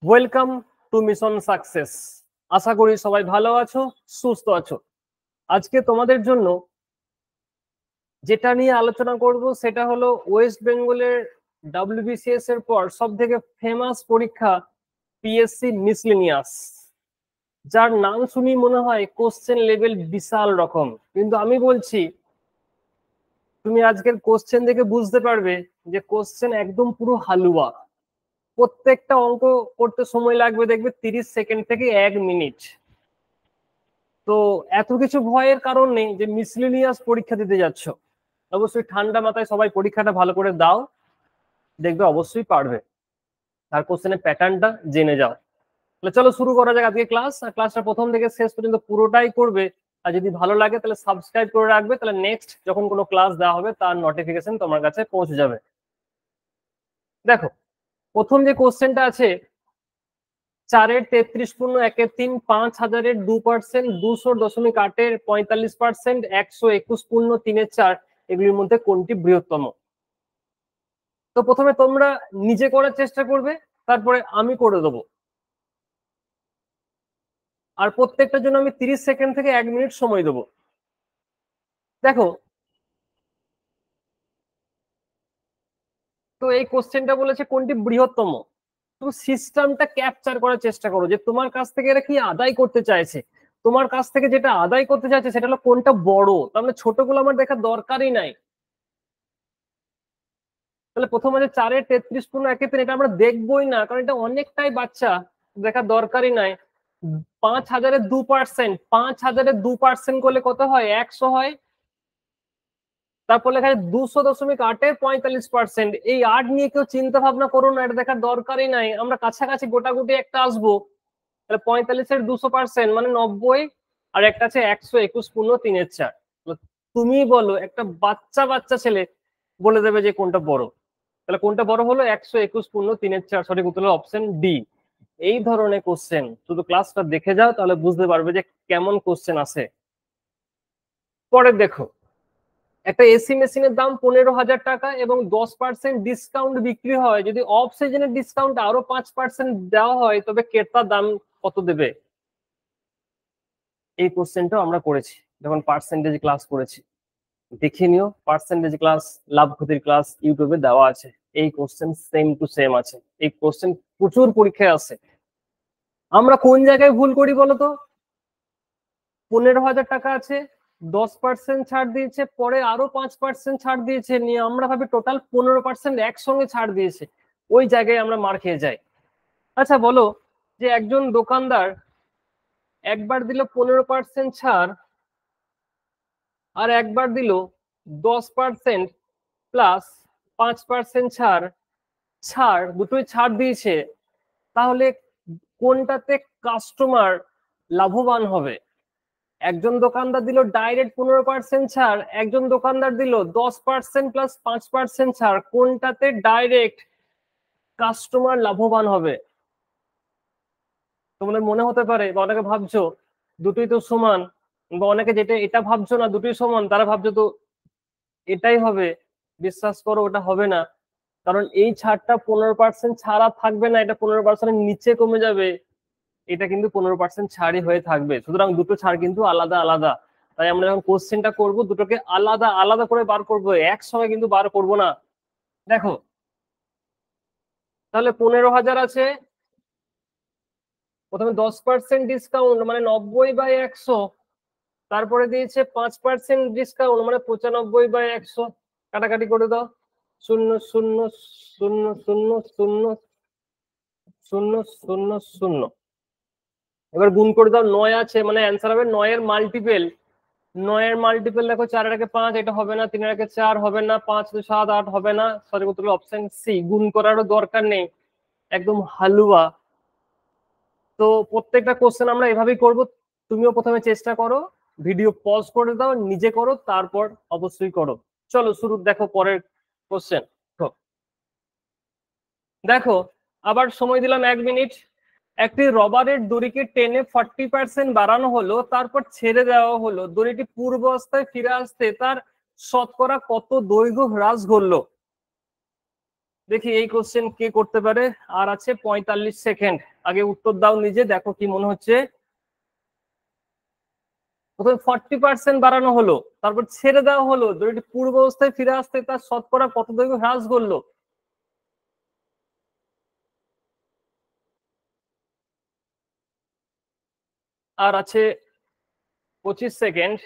Welcome to mission success. আশা করি সবাই ভালো আছো, সুস্থ আছো। আজকে তোমাদের জন্য যেটা নিয়ে আলোচনা করব সেটা হলো ওয়েস্ট বেঙ্গলের WBCS এর পর সব থেকে ফেমাস পরীক্ষা পিএসসি মিসলেনিয়াস, যার নাম শুনি মনে হয় কোশ্চেন লেভেল বিশাল রকম, কিন্তু আমি বলছি তুমি আজকের কোশ্চেন দেখে বুঝতে পারবে যে কোশ্চেন একদম পুরো হালুয়া। প্রত্যেকটা অঙ্ক করতে সময় লাগবে দেখবে 30 সেকেন্ড থেকে 1 মিনিট। তো এত কিছু ভয়ের কারণ নেই যে মিসলেনিয়াস পরীক্ষা দিতে যাচ্ছ। অবশ্যই ঠান্ডা মাথায় সবাই পরীক্ষাটা ভালো করে দাও, দেখবে অবশ্যই পারবে। তার কোশ্চেনের প্যাটার্নটা জেনে যাও। তাহলে চলো শুরু করা যাক আজকে ক্লাস। আর ক্লাসটা প্রথম থেকে শেষ পর্যন্ত পুরোটাই করবে। আর যদি ভালো লাগে তাহলে সাবস্ক্রাইব করে রাখবে, তাহলে নেক্সট যখন কোনো ক্লাস দেওয়া হবে তার নোটিফিকেশন তোমার কাছে পৌঁছে যাবে। দেখো, প্রথম যে কোশ্চেনটা আছে, 4-এর 33 পূর্ণ 1-এর 3, 5,000-এর 2%, 200.8-এর 45%, 121 পূর্ণ 3-এর 4, এগুলির মধ্যে কোনটি বৃহত্তম? তো প্রথমে তোমরা নিজে করার চেষ্টা করবে, তারপরে আমি করে দেবো। আর প্রত্যেকটার জন্য আমি 30 সেকেন্ড থেকে 1 মিনিট সময় দেবো। দেখো, তো এই কোশ্চেনটা বলেছে কোনটি বৃহত্তম। তুমি সিস্টেমটা ক্যাপচার করার চেষ্টা করো যে তোমার কাছ থেকে এরা কি আদায় করতে চাইছে। তোমার কাছ থেকে যেটা আদায় করতে চাইছে সেটা হলো কোনটা বড়, তার মানে ছোটগুলো আমার দেখার দরকারই নাই। তাহলে প্রথম আছে 4-এর 33 পূর্ণ 1-এর 3, এটা আমরা দেখবোই না, কারণ এটা অনেকটাই বাচ্চা, দেখার দরকারই নাই। 5,000-এর 2%, 5,000-এর 2% করলে কত হয়? 100 হয়। তারপর লেখা আছে 200.8-এর 45%। এই 8 নিয়ে কেউ চিন্তা ভাবনা করো না, এটা দেখার দরকারই নাই, আমরা কাছাকাছি গোটাগুটি একটা আসবো। তাহলে 45-এর 200% মানে 90, আর একটা আছে 121 পূর্ণ 3-এর 4। তুমি বলো, একটা বাচ্চা বাচ্চা ছেলে বলে দেবে যে কোনটা বড়। তাহলে কোনটা বড় হলো? 121 পূর্ণ 3-এর 4। সঠিক উত্তর হলো অপশন ডি। এই ধরনের কোশ্চেন শুধু ক্লাসটা দেখে যাও, তাহলে বুঝতে পারবে যে কেমন কোশ্চেন আছে। পরে দেখো, একটা এসি মেশিনের দাম 15,000 টাকা এবং 10% ডিসকাউন্ট বিক্রি হয়। যদি অফ সিজনের ডিসকাউন্ট আরো 5% দেওয়া হয় তবে ক্রেতার দাম কত দেবে? এই কোশ্চেনটাও আমরা করেছি যখন পার্সেন্টেজ ক্লাস করেছি। দেখে নিও, পার্সেন্টেজ ক্লাস, লাভ ক্ষতির ক্লাস ইউটিউবে দেওয়া আছে। এই কোশ্চেন সেম টু সেম আছে। এই কোশ্চেন প্রচুর পরীক্ষায় আছে। আমরা কোন জায়গায় ভুল করি বলতো? 15,000 টাকা আছে, 10% ছাড় দিয়েছে, পরে আরো 5% ছাড় দিয়েছে, নিয়ে আমরা ভাবি টোটাল 15% একসঙ্গে ছাড় দিয়েছে। ওই জায়গায় আমরা মার খেয়ে যাই। আচ্ছা বলো, যে একজন দোকানদার একবার দিল 15% ছাড়, আর একবার দিল 10% প্লাস 5% ছাড়, ছাড় দুটোই ছাড় দিয়েছে, তাহলে কোনটাতে কাস্টমার লাভবান হবে? একজন দোকানদার দিল ডাইরেক্ট 15% ছাড়, একজন দোকানদার দিল 10% প্লাস 5% ছাড়, কোনটাতে ডাইরেক্ট কাস্টমার লাভবান হবে? তোমাদের মনে হতে পারে বা অনেকে ভাবছো দুটোই তো সমান, বা অনেকে যেটা এটা ভাবছো না দুটোই সমান, তারা ভাবছো তো এটাই হবে। বিশ্বাস করো, ওটা হবে না। কারণ এই ছাড়টা 15% ছাড়া থাকবে না, এটা 15%-এর নিচে কমে যাবে। এটা কিন্তু 15% ছাড়ই হয়ে থাকবে। সুতরাং দুটো ছাড় কিন্তু আলাদা আলাদা। তাই আমরা যখন কোশ্চেনটা করব দুটোকে আলাদা আলাদা করে বার করবো, একসঙ্গে কিন্তু বার করব না। দেখো, তাহলে 15,000 আছে, প্রথমে 10% ডিসকাউন্ট মানে 90/100, তারপরে দিয়েছে 5% ডিসকাউন্ট মানে 95/100। কাটাকাটি করে দাও, 0 0 0 0 0 0 0 0। এবার গুণ করে দাও, 9 আছে মানে অ্যান্সার হবে 9-এর মাল্টিপেল। 9-এর মাল্টিপেল দেখো, 4-এর আগে 5, এটা হবে না, 3-এর আগে 4 হবে না, 5 2 7 8 হবে না। সঠিক উত্তর অপশন সি, গুণ করারও দরকার নেই, একদম হালুয়া। তো প্রত্যেকটা কোশ্চেন আমরা এভাবেই করব। তুমিও প্রথমে চেষ্টা করো, ভিডিও পজ করে দাও, নিজে করো, তারপর অবশ্যই করো। চলো শুরু, দেখো পরের কোশ্চেন। দেখো, আবার সময় দিলাম 1 মিনিট। একটি রবারের দড়িকে টেনে 40% বাড়ানো হলো, তারপর ছেড়ে দেওয়া হলো, দড়িটি পূর্ব অবস্থায় ফিরে আসতে তার শতকরা কত দৈর্ঘ্য হ্রাস ঘটলো? দেখি এই কোশ্চেন কে করতে পারে। আর আছে 45 সেকেন্ড, আগে উত্তর দাও নিজে, দেখো কি মনে হচ্ছে। প্রথমে 40% বাড়ানো হলো, তারপর ছেড়ে দেওয়া হলো, দড়িটি পূর্ব অবস্থায় ফিরে আসতে তার শতকরা কত দৈর্ঘ্য হ্রাস করলো? আর আছে 25 সেকেন্ড।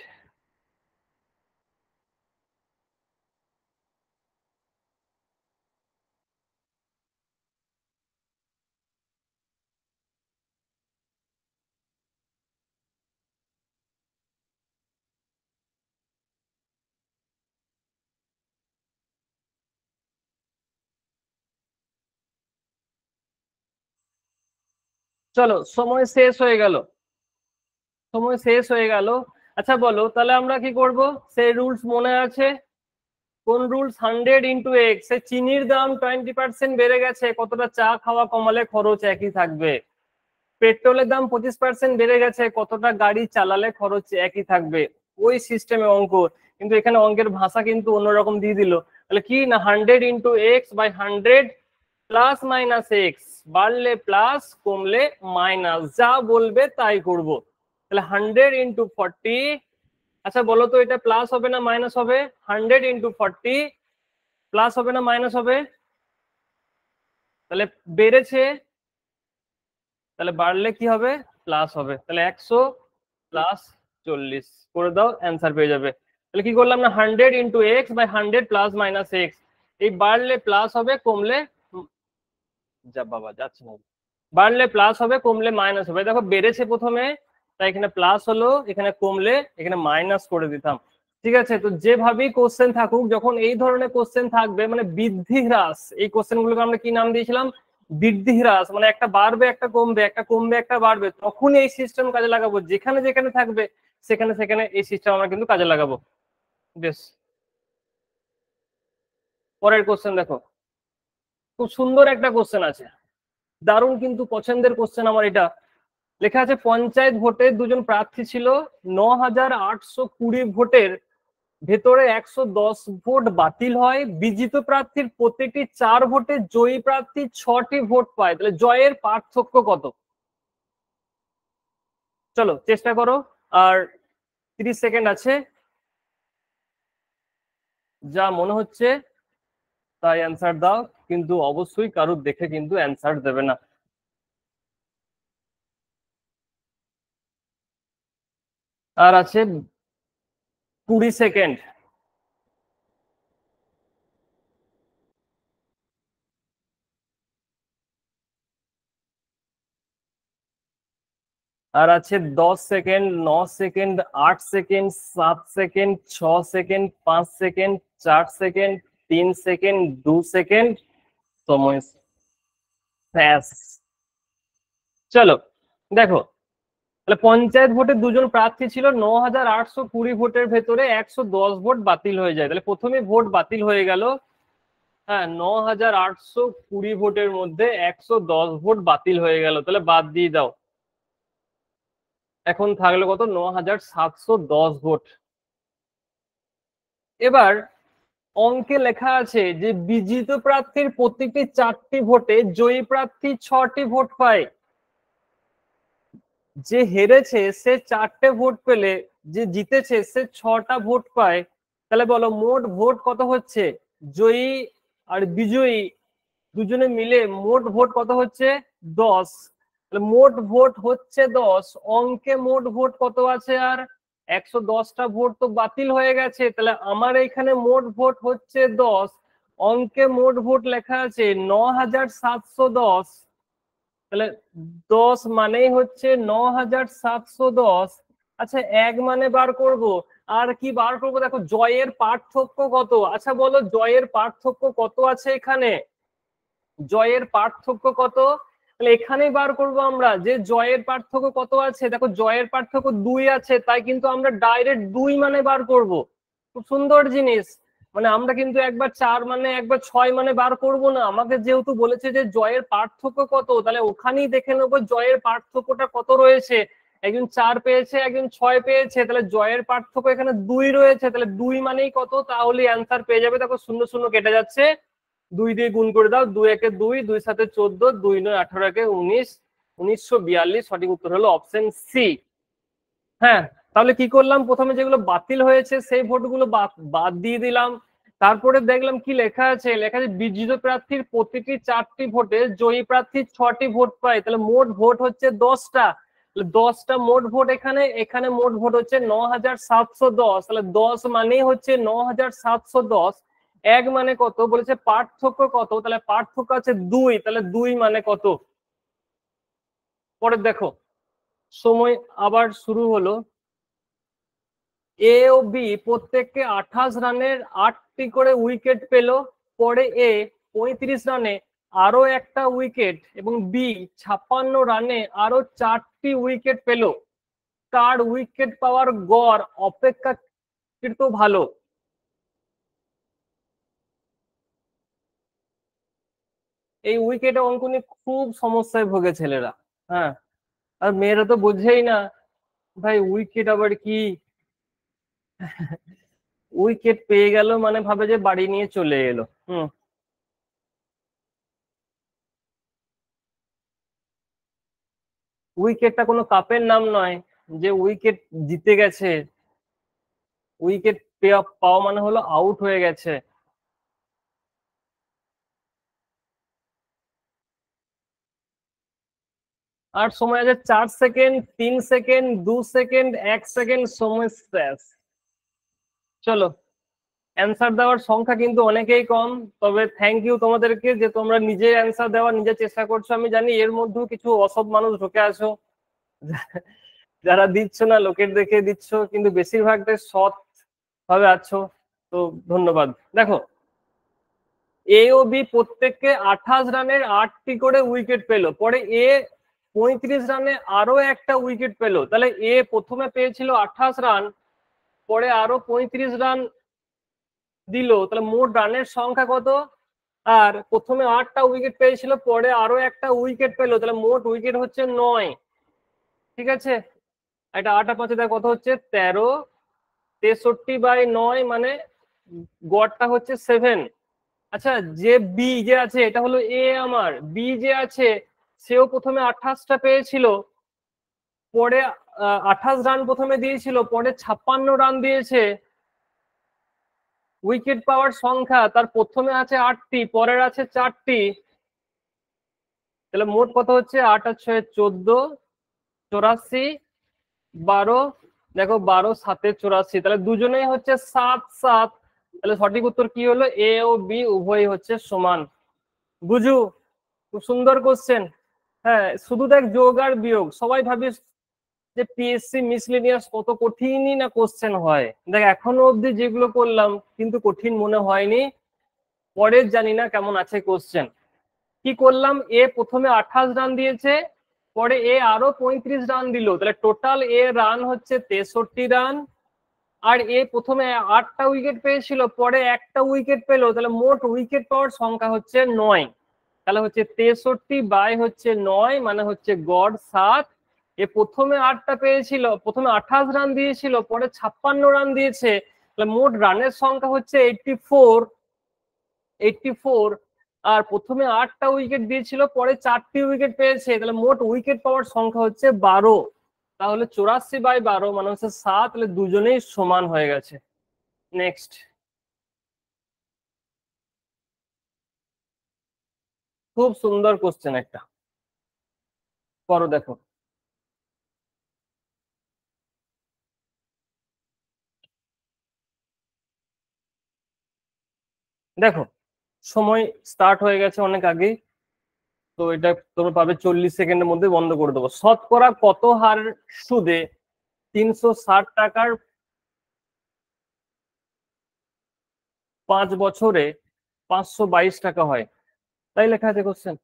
চলো, সময় শেষ হয়ে গেল, সময় শেষ হয়ে গেল। আচ্ছা বলো তাহলে আমরা কি করব? সেই রুলস মনে আছে? কোন রুলস? 100 × x। চিনির দাম 20% বেড়ে গেছে, কতটা চা খাওয়া কমালে খরচ একই থাকবে? পেট্রোলের দাম 25% বেড়ে গেছে, কতটা গাড়ি চালালে খরচ একই থাকবে? ওই সিস্টেমে অঙ্ক, কিন্তু এখানে অঙ্কের ভাষা কিন্তু অন্যরকম দিয়ে দিল। তাহলে কি না, 100 × x/100 প্লাস মাইনাস এক্স, বাড়লে প্লাস কমলে মাইনাস, যা বলবে তাই করব। তাহলে 100 × 40। আচ্ছা বলো তো এটা প্লাস হবে না মাইনাস হবে? 100 × 40 প্লাস হবে না মাইনাস হবে? তাহলে বেড়েছে, তাহলে বাড়লে কি হবে? প্লাস হবে। তাহলে 100 প্লাস 40 করে দাও, অ্যান্সার পেয়ে যাবে। তাহলে কি করলাম না, 100 × x/100 প্লাস মাইনাস এক্স, এই বাড়লে প্লাস হবে, কমলে যা বাবা যাচ্ছে না, বাড়লে প্লাস হবে, কমলে মাইনাস হবে। দেখো বেড়েছে প্রথমে, তাই এখানে প্লাস হলো, এখানে কমলে এখানে মাইনাস করে দিতাম। ঠিক আছে, তো যেভাবেই কোশ্চেন থাকুক, যখন এই ধরনের কোশ্চেন থাকবে মানে বৃদ্ধি হ্রাস, এই কোশ্চেন গুলোকে আমরা কি নাম দিয়েছিলাম? বৃদ্ধি হ্রাস, মানে একটা বাড়বে একটা কমবে, একটা কমবে একটা বাড়বে, তখন এই সিস্টেম কাজে লাগাবো। যেখানে যেখানে থাকবে সেখানে সেখানে এই সিস্টেম আমরা কিন্তু কাজে লাগাবো। বেশ, পরের কোশ্চেন দেখো, খুব সুন্দর একটা কোশ্চেন আছে, দারুণ কিন্তু পছন্দের কোশ্চেন আমার এটা। লেখা আছে পঞ্চায়েত ভোটে দুজন প্রার্থী ছিল, 9,820 ভোটের ভেতরে 110 ভোট বাতিল হয়, বিজিত প্রার্থীর প্রত্যেকটি 4 ভোটে জয়ী প্রার্থী 6টি ভোট পায়, তাহলে জয়ের পার্থক্য কত? চলো চেষ্টা করো, আর 30 সেকেন্ড আছে, যা মনে হচ্ছে তাই অ্যান্সার দাও, কিন্তু অবশ্যই কারুর দেখে কিন্তু অ্যান্সার দেবে না। আর আছে 20 সেকেন্ড। আর আছে 10 second, 9 second, 8 second, 7 second, 6 second, 5 second, 4 second, 3 second, 2 second, সময় শেষ। চলো দেখো, তাহলে পঞ্চায়েত ভোটে দুজন প্রার্থী ছিল, 9,820 ভোটের ভেতরে 110 ভোট বাতিল হয়ে যায়, তাহলে প্রথমে ভোট বাতিল হয়ে গেল। হ্যাঁ, 9,820 ভোটের মধ্যে 110 ভোট বাতিল হয়ে গেল, তাহলে বাদ দিয়ে দাও। এখন থাকলো কত? 9,710 ভোট। এবার অঙ্কে লেখা আছে যে বিজিত প্রার্থীর প্রত্যেকটি 4টি ভোটে জয়ী প্রার্থী 6টি ভোট পায়, যে হেরেছে সে 4টে ভোট পেলে, যে জিতেছে সে 6টা ভোট পায়। তাহলে বলো মোট ভোট কত হচ্ছে? জয়ী আর বিজয়ী দুজনে মিলে মোট ভোট কত হচ্ছে? 10। তাহলে মোট ভোট হচ্ছে 10, অঙ্কে মোট ভোট কত আছে? আর 110টা ভোট তো বাতিল হয়ে গেছে, তাহলে আমার এখানে মোট ভোট হচ্ছে 10, অঙ্কে মোট ভোট লেখা আছে 9,710। তাহলে 10 মানেই হচ্ছে 9,710। আচ্ছা এক মানে বার করব, আর কি বার করব? দেখো জয়ের পার্থক্য কত, আচ্ছা বলো জয়ের পার্থক্য কত আছে এখানে? জয়ের পার্থক্য কত? তাহলে এখানেই বার করব আমরা যে জয়ের পার্থক্য কত আছে। দেখো জয়ের পার্থক্য 2 আছে, তাই কিন্তু আমরা ডাইরেক্ট 2 মানে বার করব। খুব সুন্দর জিনিস, মানে আমরা কিন্তু একবার 4 মানে একবার 6 মানে বার করব না, আমাকে যেহেতু বলেছে যে জয়ের পার্থক্য কত, তাহলে ওখানেই দেখে নেবো জয়ের পার্থক্যটা কত রয়েছে। একজন 4 পেয়েছে, একজন 6 পেয়েছে, তাহলে জয়ের পার্থক্য এখানে 2 রয়েছে, তাহলে 2 মানেই কত? তাহলে অ্যান্সার পেয়ে যাবে। দেখো শূন্য শূন্য কেটে যাচ্ছে, 2 দিয়ে গুণ করে দাও, 2 একে 2, 2 সাথে 14, 2 9 18 একে 19, 1942। সঠিক উত্তর হলো অপশন সি। হ্যাঁ, তাহলে কি করলাম, প্রথমে যেগুলো বাতিল হয়েছে সেই ভোটগুলো বাদ দিয়ে দিলাম। তারপরে দেখলাম কি লেখা আছে, লেখা আছে বিজিত প্রার্থীর প্রতিটি 4টি ভোটে জয়ী প্রার্থী 6টি ভোট পায়, তাহলে মোট ভোট হচ্ছে 10টা। 10টা মোট ভোট, এখানে এখানে মোট ভোট হচ্ছে 9710। তাহলে 10 মানেই হচ্ছে 9710। এক মানে কত বলেছে, পার্থক্য কত, তাহলে পার্থক্য আছে 2, তাহলে 2 মানে কত। পরে দেখো, সময় আবার শুরু হলো। এ ও বি প্রত্যেককে 28 রানের 8টি করে উইকেট পেল। পরে এ 35 রানে আরো একটা উইকেট এবং বি 56 রানে আরো 4টি উইকেট পেল। কার উইকেট পাওয়ার গড় অপেক্ষাকৃত ভালো? এই উইকেট অঙ্ক নিয়ে খুব সমস্যায় ভোগে ছেলেরা। হ্যাঁ, আর মেয়েরা তো বোঝেই না ভাই, উইকেট আবার কি। উইকেট পেয়ে গেল মানে ভাবে যে বাড়ি নিয়ে চলে এলো। হুম, উইকেটটা কোনো কাপের নাম নয় যে উইকেট জিতে গেছে। উইকেট পাওয়া মানে হলো আউট হয়ে গেছে। আর সময় আছে 4 সেকেন্ড, 3 সেকেন্ড, 2 সেকেন্ড, 1 সেকেন্ড, সময় শেষ। চলো, অ্যান্সার দেওয়ার সংখ্যা কিন্তু অনেকেই কম। তবে থ্যাংক ইউ তোমাদেরকে যে তোমরা নিজে অ্যান্সার দেওয়ার নিজে চেষ্টা করছো। আমি জানি এর মধ্যেও কিছু অসৎ মানুষ ঢুকে আছো, যারা দিচ্ছ না লোকের দেখে দিচ্ছ, কিন্তু বেশিরভাগটাই সৎ ভাবে আছো। তো ধন্যবাদ। দেখো, এ ও বি প্রত্যেককে 28 রানের 8টি করে উইকেট পেল। পরে এ 35 রানে আরো একটা উইকেট পেল। তাহলে এ প্রথমে পেয়েছিল 28 রান, পরে আরো 35 রান দিল, তাহলে মোট রানের সংখ্যা কত? আর প্রথমে 8টা উইকেট পেয়েছিল, পরে আরো একটা উইকেট পেল, তাহলে মোট উইকেট হচ্ছে 9। ঠিক আছে, এটা 8 আর 5 কত হচ্ছে 13। 63/9 মানে গড়টা হচ্ছে 7। আচ্ছা, যে বি যে আছে এটা হলো এ, আমার বি যে আছে সেও প্রথমে 28টা পেয়েছিল, পরে 28 রান প্রথমে দিয়েছিল, পরে 56 রান দিয়েছে। উইকেট পাওয়ার সংখ্যা তার প্রথমে আছে 8টি, পরের আছে 4টি, তাহলে মোট কত হচ্ছে 8 আর 6 14, 84, 12। দেখো 12 7 84, তাহলে দুজনেই হচ্ছে 7-7। তাহলে সঠিক উত্তর কি হলো, এ ও বি উভয়ই হচ্ছে সমান। বুঝু, খুব সুন্দর কোশ্চেন। হ্যাঁ, শুধু দেখ যোগ আর বিয়োগ, সবাই ভাবিস যে পিএসসি মিসলেনিয়াস কত কঠিনই না কোশ্চেন হয়। দেখ এখনো অবধি যেগুলো করলাম কিন্তু কঠিন মনে হয়নি। পরের জানি না কেমন আছে কোশ্চেন। কি করলাম, এ প্রথমে 28 রান দিয়েছে, পরে এ আরো 35 রান দিল, তাহলে টোটাল এ রান হচ্ছে 63 রান। আর এ প্রথমে 8টা উইকেট পেয়েছিল, পরে একটা উইকেট পেলো, তাহলে মোট উইকেট পাওয়ার সংখ্যা হচ্ছে 9। তাহলে হচ্ছে 63/9 মানে হচ্ছে গড় 7। এ প্রথমে 8টা পেয়েছিল, প্রথমে 28 রান দিয়েছিল, পরে 56 রান দিয়েছে, তাহলে মোট রানের সংখ্যা হচ্ছে 84। 84। আর প্রথমে 8টা উইকেট দিয়েছিল, পরে 4টি উইকেট পেয়েছে, তাহলে মোট উইকেট পাওয়ার সংখ্যা হচ্ছে 12। তাহলে 84/12 মানে হচ্ছে 7, তাহলে দুজনেই সমান হয়ে গেছে। নেক্সট, খুব সুন্দর কোশ্চেন একটা, করো দেখো। দেখো, সময় স্টার্ট হয়ে গেছে অনেক আগেই, তো এটা তোমরা পাবে 40 সেকেন্ডের মধ্যে বন্ধ করে দেবো। শতকরা কত হার সুদে 360 টাকার 5 বছরে 522 টাকা হয়? তাই লেখা আছে কোশ্চেন।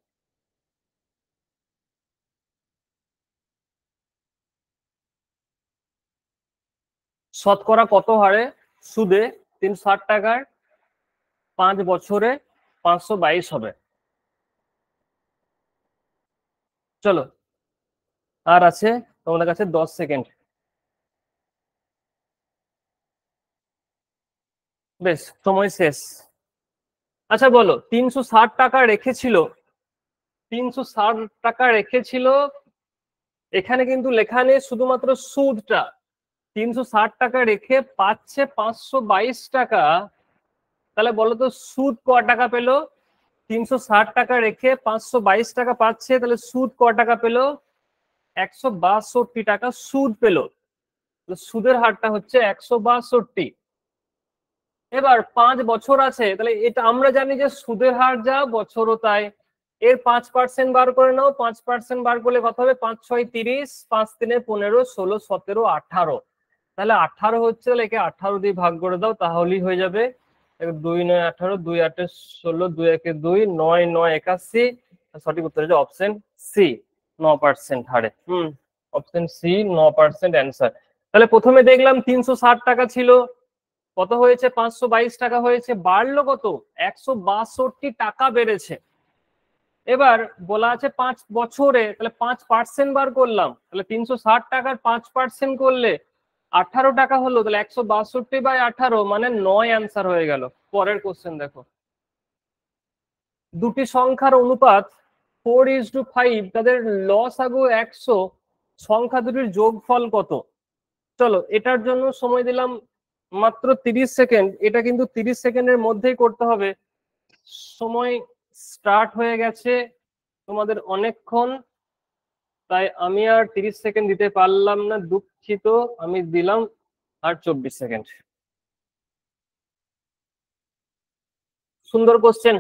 শতকরা কত হারে সুদে 360 টাকার 5 বছরে 522 হবে? চলো, আর আছে তোমাদের কাছে 10 সেকেন্ড। বেশ, সময় শেষ। আচ্ছা বলো, 360 টাকা রেখেছিল, 360 টাকা রেখেছিল, এখানে কিন্তু লেখা নেই শুধুমাত্র সুদটা। 360 টাকা রেখে পাচ্ছে 522 টাকা, তাহলে বলো তো সুদ ক টাকা পেলো? 360 টাকা রেখে 522 টাকা পাচ্ছে, তাহলে সুদ ক টাকা পেলো? 162 টাকা সুদ পেলো। সুদের হারটা হচ্ছে 162। এবার 5 বছর আছে, তাহলে এটা আমরা জানি যে সুদের হার যা বছরও তাই। এর 5% বার করে নাও, 5% বার করলে কত হবে? 5 6 30, 5 3 15, 16 17 18। তাহলে 18 হচ্ছে, তাহলে একে 18 দিয়ে ভাগ করে দাও, তাহলেই হয়ে যাবে। 2 9 18, 2 8 16, 2 1 2, 9 9 81। সঠিক উত্তর হচ্ছে অপশন সি, 9% হারে। Option C 9% answer. তাহলে প্রথমে দেখলাম 360 টাকা ছিল, কত হয়েছে? 522 টাকা হয়েছে, বাড়লো কত? 162 টাকা বেড়েছে। এবার বলা আছে 5 বছরে, তাহলে 5% বার করলাম, তাহলে 360 টাকার 5% করলে 18 টাকা হলো, তাহলে 162/18 মানে 9 অ্যান্সার হয়ে গেল। পরের কোশ্চেন দেখো, দুটি সংখ্যার অনুপাত 4:5, তাদের লসাগু 100, সংখ্যা দুটির যোগফল কত? চলো এটার জন্য সময় দিলাম মাত্র 30 সেকেন্ড। এটা কিন্তু 30 সেকেন্ডের মধ্যেই করতে হবে। সময় স্টার্ট হয়ে গেছে তোমাদের অনেকক্ষণ, তাই আমি আর 30 সেকেন্ড দিতে পারলাম না, দুঃখিত। আমি দিলাম আর 24 সেকেন্ড। সুন্দর কোশ্চেন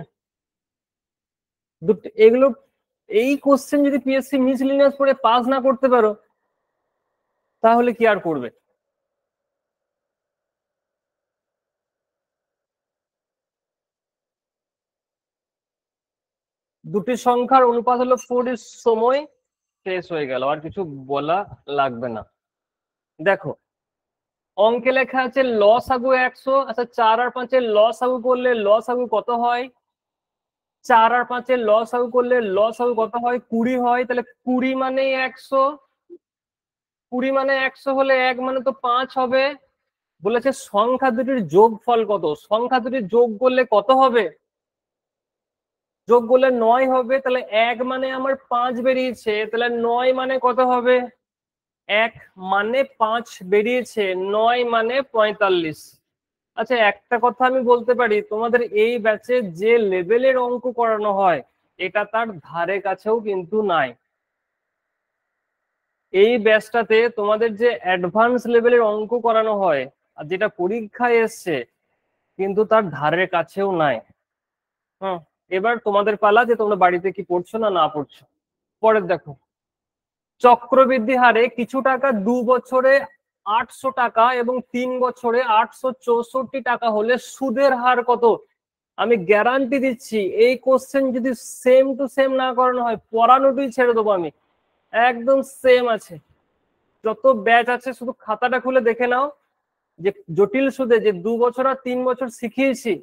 এগুলো। এই কোশ্চেন যদি পিএসসি মিসলিনিয়াস পড়ে পাস না করতে পারো, তাহলে কি আর করবে? দুটি সংখ্যার অনুপাত হলো 4, সময় শেষ হয়ে গেল, আর কিছু বলা লাগবে না। দেখো অঙ্কে লেখা আছে লসাগু 100। আচ্ছা 4 আর 5 এর লসাগু করলে লসাগু কত হয়? 4 আর 5 এর লসাগু করলে লসাগু কত হয়? 20 হয়। তাহলে 20 মানে 100, 20 মানে 100 হলে 1 মানে তো 5 হবে। বলেছে সংখ্যা দুটির যোগফল কত? সংখ্যা দুটির যোগ করলে কত হবে? যোগ করলে 9 হবে। তাহলে 1 মানে আমার 5 বেরিয়েছে, তাহলে 9 মানে কত হবে? 1 মানে 5 বেরিয়েছে, 9 মানে 45। আচ্ছা একটা কথা আমি বলতে পারি, তোমাদের এই ব্যাচে যে লেভেলের অঙ্ক করানো হয় এটা তার ধারে কাছেও কিন্তু নাই। এই ব্যাচটাতে তোমাদের যে অ্যাডভান্স লেভেলের অঙ্ক করানো হয় আর যেটা পরীক্ষায় এসছে, কিন্তু তার ধারের কাছেও নাই। এবার তোমাদের পালা যে তোমরা বাড়িতে কি পড়ছো না না পড়ছো। পরের দেখো, চক্রবৃদ্ধি হারে কিছু টাকা 2 বছরে 800 টাকা এবং 3 বছরে 864 টাকা হলে সুদের হার কত? আমি গ্যারান্টি দিচ্ছি এই কোশ্চেন যদি সেম টু সেম না করানো হয়, পড়ানোটাই ছেড়ে দেবো আমি। একদম সেম আছে, যত ব্যাচ আছে শুধু খাতাটা খুলে দেখে নাও যে জটিল সুদে যে 2 বছর আর 3 বছর শিখিয়েছি,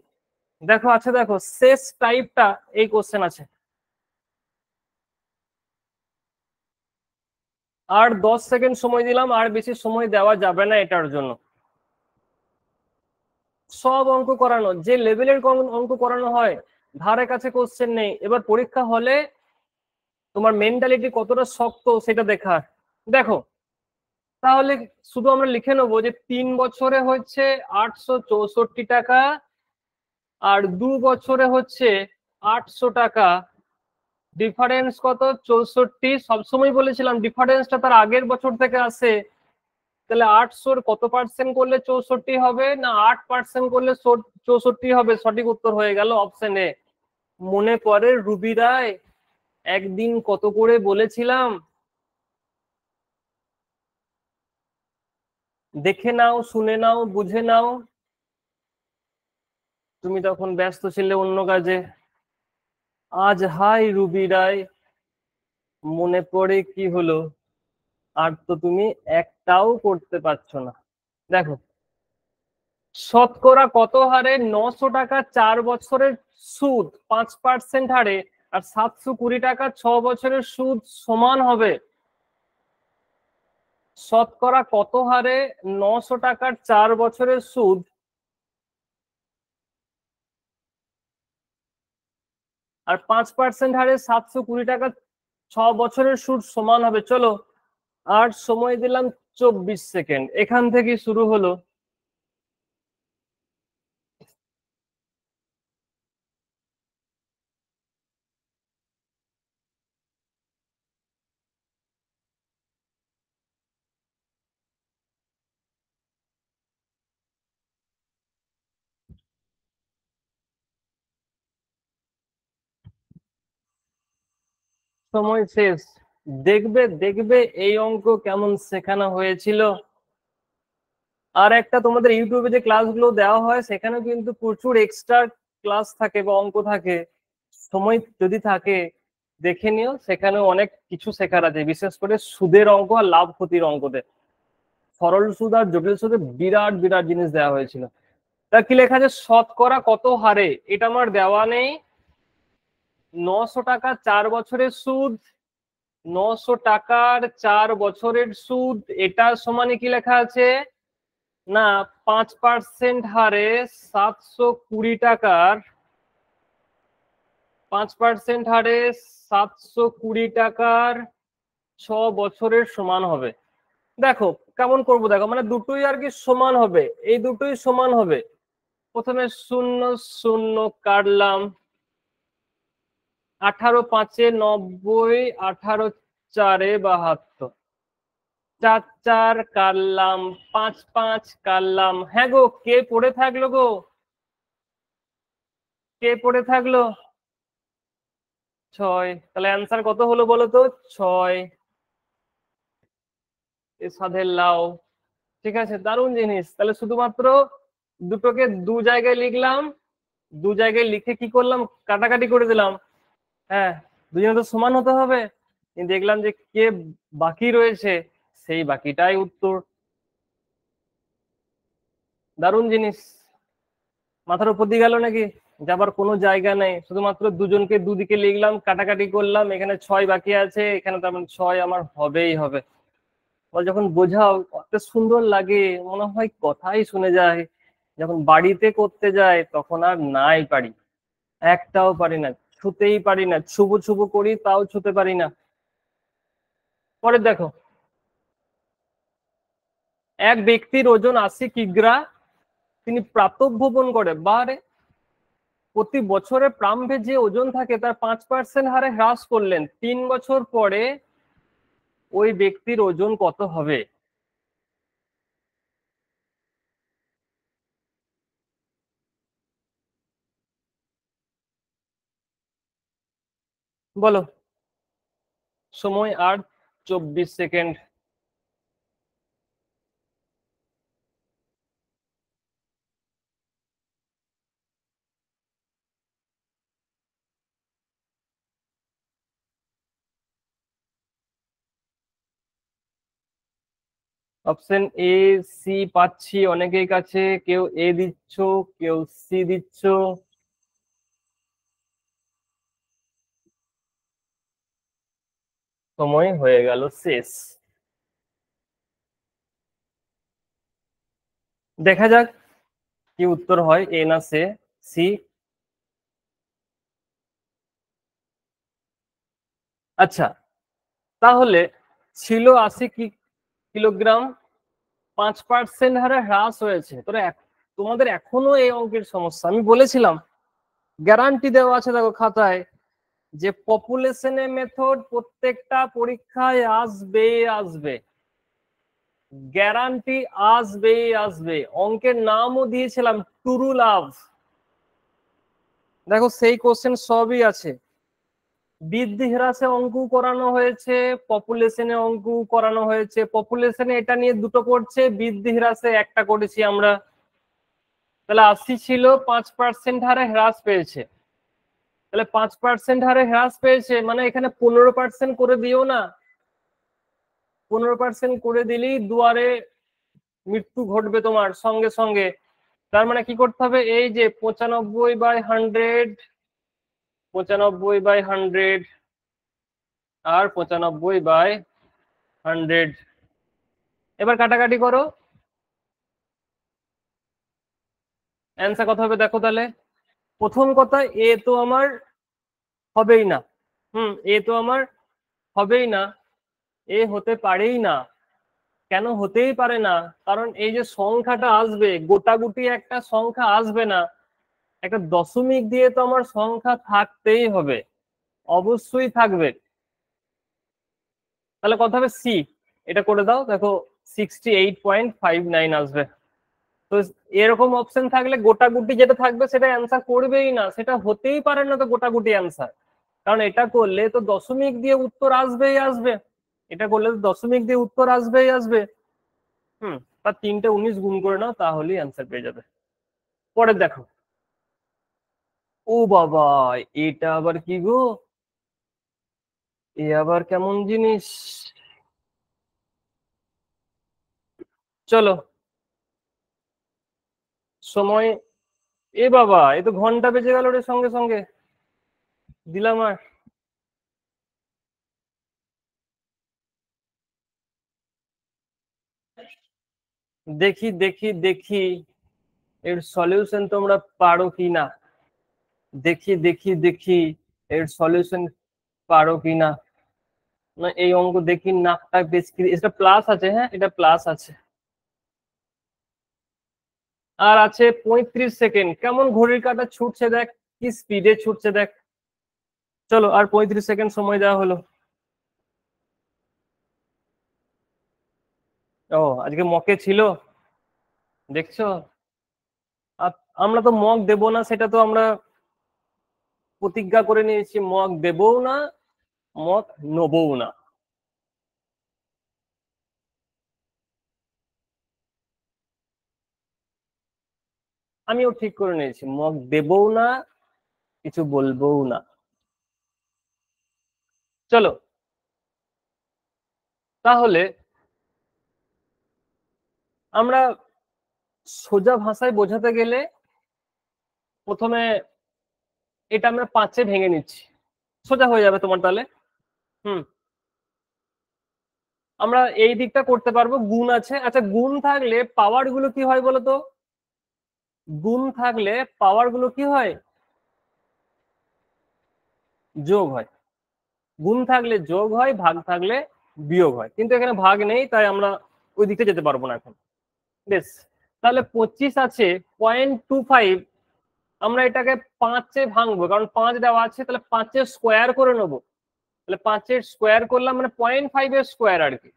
দেখো আছে, দেখো শেষ টাইপটা এই কোশ্চেন আছে। আর 10 সেকেন্ড সময় দিলাম, আর বেশি সময় দেওয়া যাবে না এটার জন্য। সব অঙ্ক করানো, যে লেভেলের অঙ্ক করানো হয় ধারে কাছে কোশ্চেন নেই। এবার পরীক্ষা হলে তোমার মেন্টালিটি কতটা শক্ত সেটা দেখার। দেখো তাহলে শুধু আমরা লিখে নেবো যে 3 বছরে হচ্ছে 864 টাকা আর 2 বছরে হচ্ছে 800 টাকা। ডিফারেন্স কত? 64। সবসময় বলেছিলাম ডিফারেন্সটা তার আগের বছর থেকে আসে। তাহলে 800 কত পার্সেন্ট করলে 64 হবে? না 8% করলে 64 হবে। সঠিক উত্তর হয়ে গেল অপশন এ। মনে পড়ে রুবি রায় একদিন কত করে বলেছিলাম? দেখে নাও, শুনে নাও, বুঝে নাও। তুমি তখন ব্যস্ত ছিলে অন্য কাজে। আজ হাই রুবি রায়, মনে পড়ে কি হলো? আর তো তুমি একটাও করতে পারছো না। দেখো শতকরা কত হারে 900 টাকা 4 বছরের সুদ 5% হারে আর 720 টাকা 6 বছরের সুদ সমান হবে? শতকরা কত হারে 900 টাকার 4 বছরের সুদ আর 5% হারে 720 টাকা 6 বছরের সুদ সমান হবে। চলো আর সময় দিলাম 24 সেকেন্ড, এখান থেকে শুরু হলো। সময় শেষ। দেখবে দেখবে এই অঙ্ক কেমন শেখানো হয়েছিল। আর একটা তোমাদের ইউটিউবে যে ক্লাসগুলো দেওয়া হয় সেখানে কিন্তু প্রচুর এক্সট্রা ক্লাস থাকে বা অঙ্ক থাকে, সময় যদি থাকে দেখে নিও, সেখানে অনেক কিছু শেখার আছে, বিশেষ করে সুদের অঙ্ক আর লাভ ক্ষতির অঙ্কতে। সরল সুদ আর জটিল সুদে বিরাট বিরাট জিনিস দেওয়া হয়েছিল। তা কি লেখা আছে, শতকরা কত হারে, এটা আমার দেওয়া নেই। 900 টাকা 4 বছরের সুদ, 900 টাকার 4 বছরের সুদ, এটা সমানে কি লেখা আছে না 5% হারে 720 টাকার, 5% হারে 720 টাকার 6 বছরের সমান হবে। দেখো কেমন করবো, দেখো মানে দুটোই আর কি সমান হবে, এই দুটোই সমান হবে। প্রথমে 0 0 কাটলাম, 18 5 90, 18 4 72, 4 4 কাটলাম, 5 5 কাটলাম। হ্যাঁ গো, কে পড়ে থাকলো গো, কে পড়ে থাকলো? 6। তাহলে অ্যান্সার কত হলো বলো তো? 6। এ সাধের লাউ। ঠিক আছে, দারুণ জিনিস। তাহলে শুধুমাত্র দুটোকে দু জায়গায় লিখলাম, দু জায়গায় লিখে কি করলাম, কাটাকাটি করে দিলাম। হ্যাঁ, দুজনে তো সমান হতে হবে। দেখলাম যে কে বাকি রয়েছে, সেই বাকিটাই উত্তর। দারুণ জিনিস। মাথার উপর দিয়ে গেল নাকি? যাবার কোনো জায়গা নেই, শুধুমাত্র দুজনকে দুদিকে লিখলাম, কাটাকাটি করলাম, এখানে 6 বাকি আছে, এখানে তার মানে 6 আমার হবেই হবে। যখন বোঝাও কত সুন্দর লাগে, মনে হয় কথাই শুনে যায়। যখন বাড়িতে করতে যায় তখন আর নাই পারি, একটাও পারি না, ছুতেই পারি না, ছুবু ছুবু করি তাও ছুতে পারি না। পরে দেখো, এক ব্যক্তির ওজন 80 কিগ্রা, তিনি প্রাতঃভ্রমণ করে, বারে প্রতি বছরে প্রারম্ভে যে ওজন থাকে তার 5% হারে হ্রাস করলেন, 3 বছর পরে ওই ব্যক্তির ওজন কত হবে? বলো, সময় আর 24 সেকেন্ড। অপশন এ সি পাচ্ছি অনেকের কাছে, কেউ এ দিচ্ছ, কেউ সি দিচ্ছ। সময় হয়ে গেল শেষ। দেখা যাক কি উত্তর হয়, এ না সে সি। আচ্ছা, তাহলে ছিল 80 কিলোগ্রাম, 5% হারে হ্রাস হয়েছে। তোমাদের এখনো এই অঙ্কের সমস্যা, আমি বলেছিলাম গ্যারান্টি দেওয়া আছে দেখো খাতায়, যে পপুলেশনে মেথড প্রত্যেকটা পরীক্ষায় আসবে আসবে, গ্যারান্টি আসবে আসবে। অঙ্কের নামও দিয়েছিলাম টুরু লাভ, দেখো সেই কোশ্চেন সবই আছে। বৃদ্ধি হ্রাসে অঙ্ক করানো হয়েছে, পপুলেশনে অঙ্ক করানো হয়েছে। পপুলেশনে এটা নিয়ে দুটো পড়ছে, বৃদ্ধি হ্রাসে একটা করেছি আমরা। তাহলে 80 ছিল, 5% হারে হ্রাস পেয়েছে। তাহলে 5% হারে হ্রাস পেয়েছে মানে এখানে 15% করে দিও না, 15% করে দিলেই দুয়ারে মৃত্যু ঘটবে তোমার সঙ্গে সঙ্গে। তার মানে কি করতে হবে, এই যে 95/100, 95/100 আর 95/100। এবার কাটাকাটি করো, অ্যান্সার কত হবে দেখো তাহলে। প্রথম কথা, এ তো আমার হবেই না। এ তো আমার হবেই না, এ হতে পারেই না। কেন হতেই পারে না? কারণ এই যে সংখ্যাটা আসবে, গোটাগুটি একটা সংখ্যা আসবে না, একটা দশমিক দিয়ে তো আমার সংখ্যা থাকতেই হবে, অবশ্যই থাকবে। তাহলে কত হবে? সি। এটা করে দাও, দেখো 68.59 আসবে। তো এরকম অপশন থাকলে গোটাগুটি যেটা থাকবে সেটা অ্যান্সার করবেই না, সেটা হতেই পারে না তো গোটাগুটি অ্যান্সার। কারণ এটা করলে তো দশমিক দিয়ে উত্তর আসবেই আসবে, এটা করলে তো দশমিক দিয়ে উত্তর আসবেই আসবে। তার 3টে 19 গুণ করে নাও, তাহলেই অ্যান্সার পেয়ে যাবে। পরে দেখো, ও বাবা, এটা আবার কি গো? এ আবার কেমন জিনিস? চলো, সময়, এ বাবা, এ তো ঘন্টা বেজে গেল রে, সঙ্গে সঙ্গে দিলাম। আর দেখি দেখি দেখি এর সলিউশন তোমরা পারো কি না। দেখি দেখি দেখি এর সলিউশন পারো কি না। না, এই অঙ্ক দেখি, নাকটা বেশ, এটা প্লাস আছে, হ্যাঁ এটা প্লাস আছে। আর আছে 35 সেকেন্ড। কেমন ঘড়ির কাঁটা ছুটছে দেখ, কি স্পিডে ছুটছে দেখ। চলো, আর 35 সেকেন্ড সময় দেওয়া হলো। ও, আজকে মকে ছিল, দেখছো। আর আমরা তো মক দেব না, সেটা তো আমরা প্রতিজ্ঞা করে নিয়েছি, মক দেবও না, মক নেবও না। আমিও ঠিক করে নিয়েছি, মক দেবও না, কিছু বলবোও না। চলো, তাহলে আমরা সোজা ভাষায় বোঝাতে গেলে প্রথমে এটা আমরা 5-এ ভেঙে নিচ্ছি, সোজা হয়ে যাবে তোমার তাহলে। হুম আমরা এই দিকটা করতে পারবো, গুণ আছে। আচ্ছা, গুণ থাকলে পাওয়ার গুলো কি হয় বলো তো? গুণ থাকলে পাওয়ার গুলো কি হয়? যোগ হয়। গুণ থাকলে যোগ হয়, ভাগ থাকলে বিয়োগ হয়, কিন্তু এখানে ভাগ নেই, তাই আমরা ওই দিকটা যেতে পারবো না এখন। বেশ, তাহলে 25 আছে 0.25। আমরা এটাকে 5-এ ভাঙবো, কারণ 5 দেওয়া আছে, তাহলে 5-এর স্কোয়ার করে নেবো। তাহলে 5-এর স্কোয়ার করলাম মানে 0.5-এর স্কোয়ার আর কি।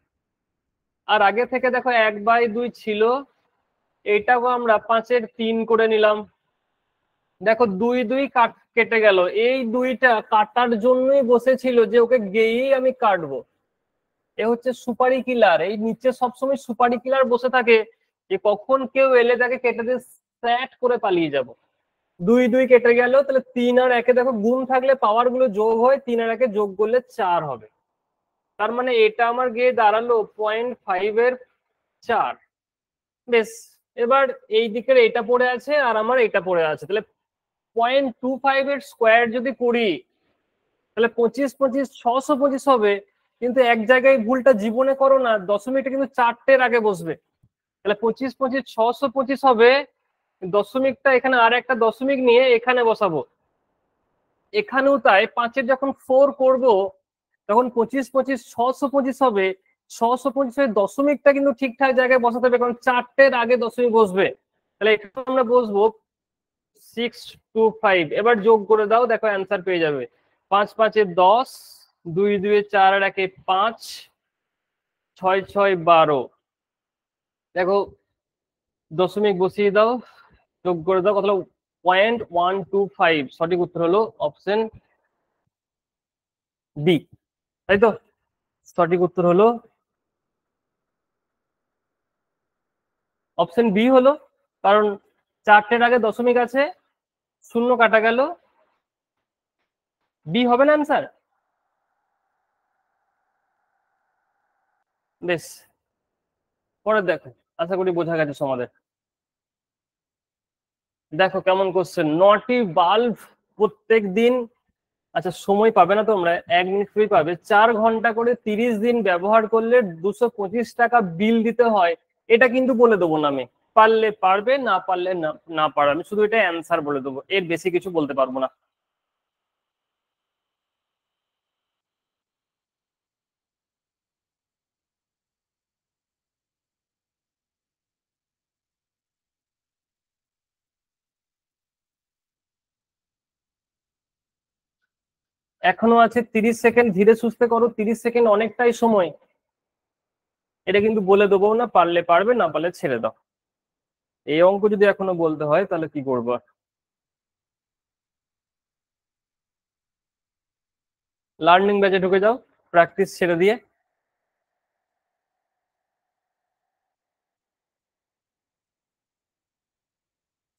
আর আগে থেকে দেখো 1/2 ছিল, এইটাও আমরা 5-এর 3 করে নিলাম। দেখো 2 2 কেটে গেল, এই 2টা কাটার জন্যই বসেছিল যে ওকে গেয়েই আমি কাটবো। এ হচ্ছে সুপারি কিলার, এই নিচে সবসময় সুপারি কিলার বসে থাকে, যে কখন কেউ এলে তাকে কেটে দিয়ে স্যাট করে পালিয়ে যাব। 2 2 কেটে গেল, তাহলে 3 আর 1-এ দেখো গুণ থাকলে পাওয়ার গুলো যোগ হয়, 3 আর 1-এ যোগ করলে 4 হবে। তার মানে এটা আমার গিয়ে দাঁড়ালো 0.5-এর 4। বেশ, এবার এই দিকের এটা পড়ে আছে আর আমার এটা পড়ে আছে, তাহলে 0.25-এর স্কোয়ার যদি করি, তাহলে 25 25 625 হবে। কিন্তু এক জায়গায় ভুলটা জীবনে করো না, দশমিকটা কিন্তু 4টের আগে বসবে। তাহলে 25 25 625 হবে, দশমিকটা এখানে আর একটা দশমিক নিয়ে এখানে বসাবো। এখানেও তাই, 5-এর যখন 4 করব তখন 25 25 625 হবে। 625-এর দশমিকটা কিন্তু ঠিকঠাক জায়গায় বসাতে হবে, কারণ 4টের আগে দশমিক বসবে। তাহলে এখানে আমরা বসবো 625। এবার যোগ করে দাও, দেখো অ্যান্সার পেয়ে যাবে। 5 5-এ 10, 2 2-এ 4 আর 1-এ 5, 6 6 12। দেখো দশমিক বসিয়ে দাও, যোগ করে দাও, কত হলো? 0.125। সঠিক উত্তর হলো অপশন বি, তাই তো? সঠিক উত্তর হলো অপশন বি হলো, কারণ 4টের আগে দশমিক আছে, শূন্য কাটা গেল, বি হবে না অ্যান্সার। বেশ, পরে দেখো, আশা করি বোঝা গেছে সমাধান। দেখো কেমন কোশ্চেন, 9টি বাল্ব প্রত্যেক দিন, আচ্ছা সময় পাবে না তোমরা, 1 মিনিট ফ্রি পাবে, 4 ঘন্টা করে 30 দিন ব্যবহার করলে 225 টাকা বিল দিতে হয়। এটা কিন্তু বলে দেবো না আমি, পারলে পারবে, না পারলে না, না পারবে, আমি শুধু এটা অ্যান্সার বলে দেবো, এর বেশি কিছু বলতে পারবো না। এখনো আছে 30 সেকেন্ড, ধীরে সুস্থে করো, 30 সেকেন্ড অনেকটাই সময়। এটা কিন্তু বলে দেবো না, পারলে পারবে, না পারলে ছেড়ে দাও। এই অঙ্ক যদি এখনো বলতে হয় তাহলে কি করবো? লার্নিং ব্যাচে ঢুকে যাও, প্র্যাকটিস ছেড়ে দিয়ে।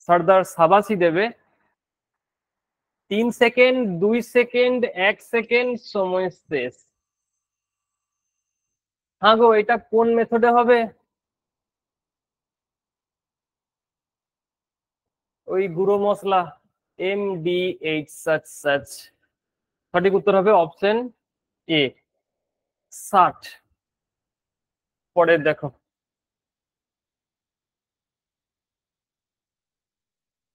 সর্দার সাবাসি দেবে। 3 সেকেন্ড, 2 সেকেন্ড, 1 সেকেন্ড, সময় শেষ। হ্যাঁ গো, এটা কোন মেথডে হবে? ওই গুঁড়ো মশলা, MDH সাচ সাচ। সঠিক উত্তর হবে অপশন এ, 60। পরের দেখো,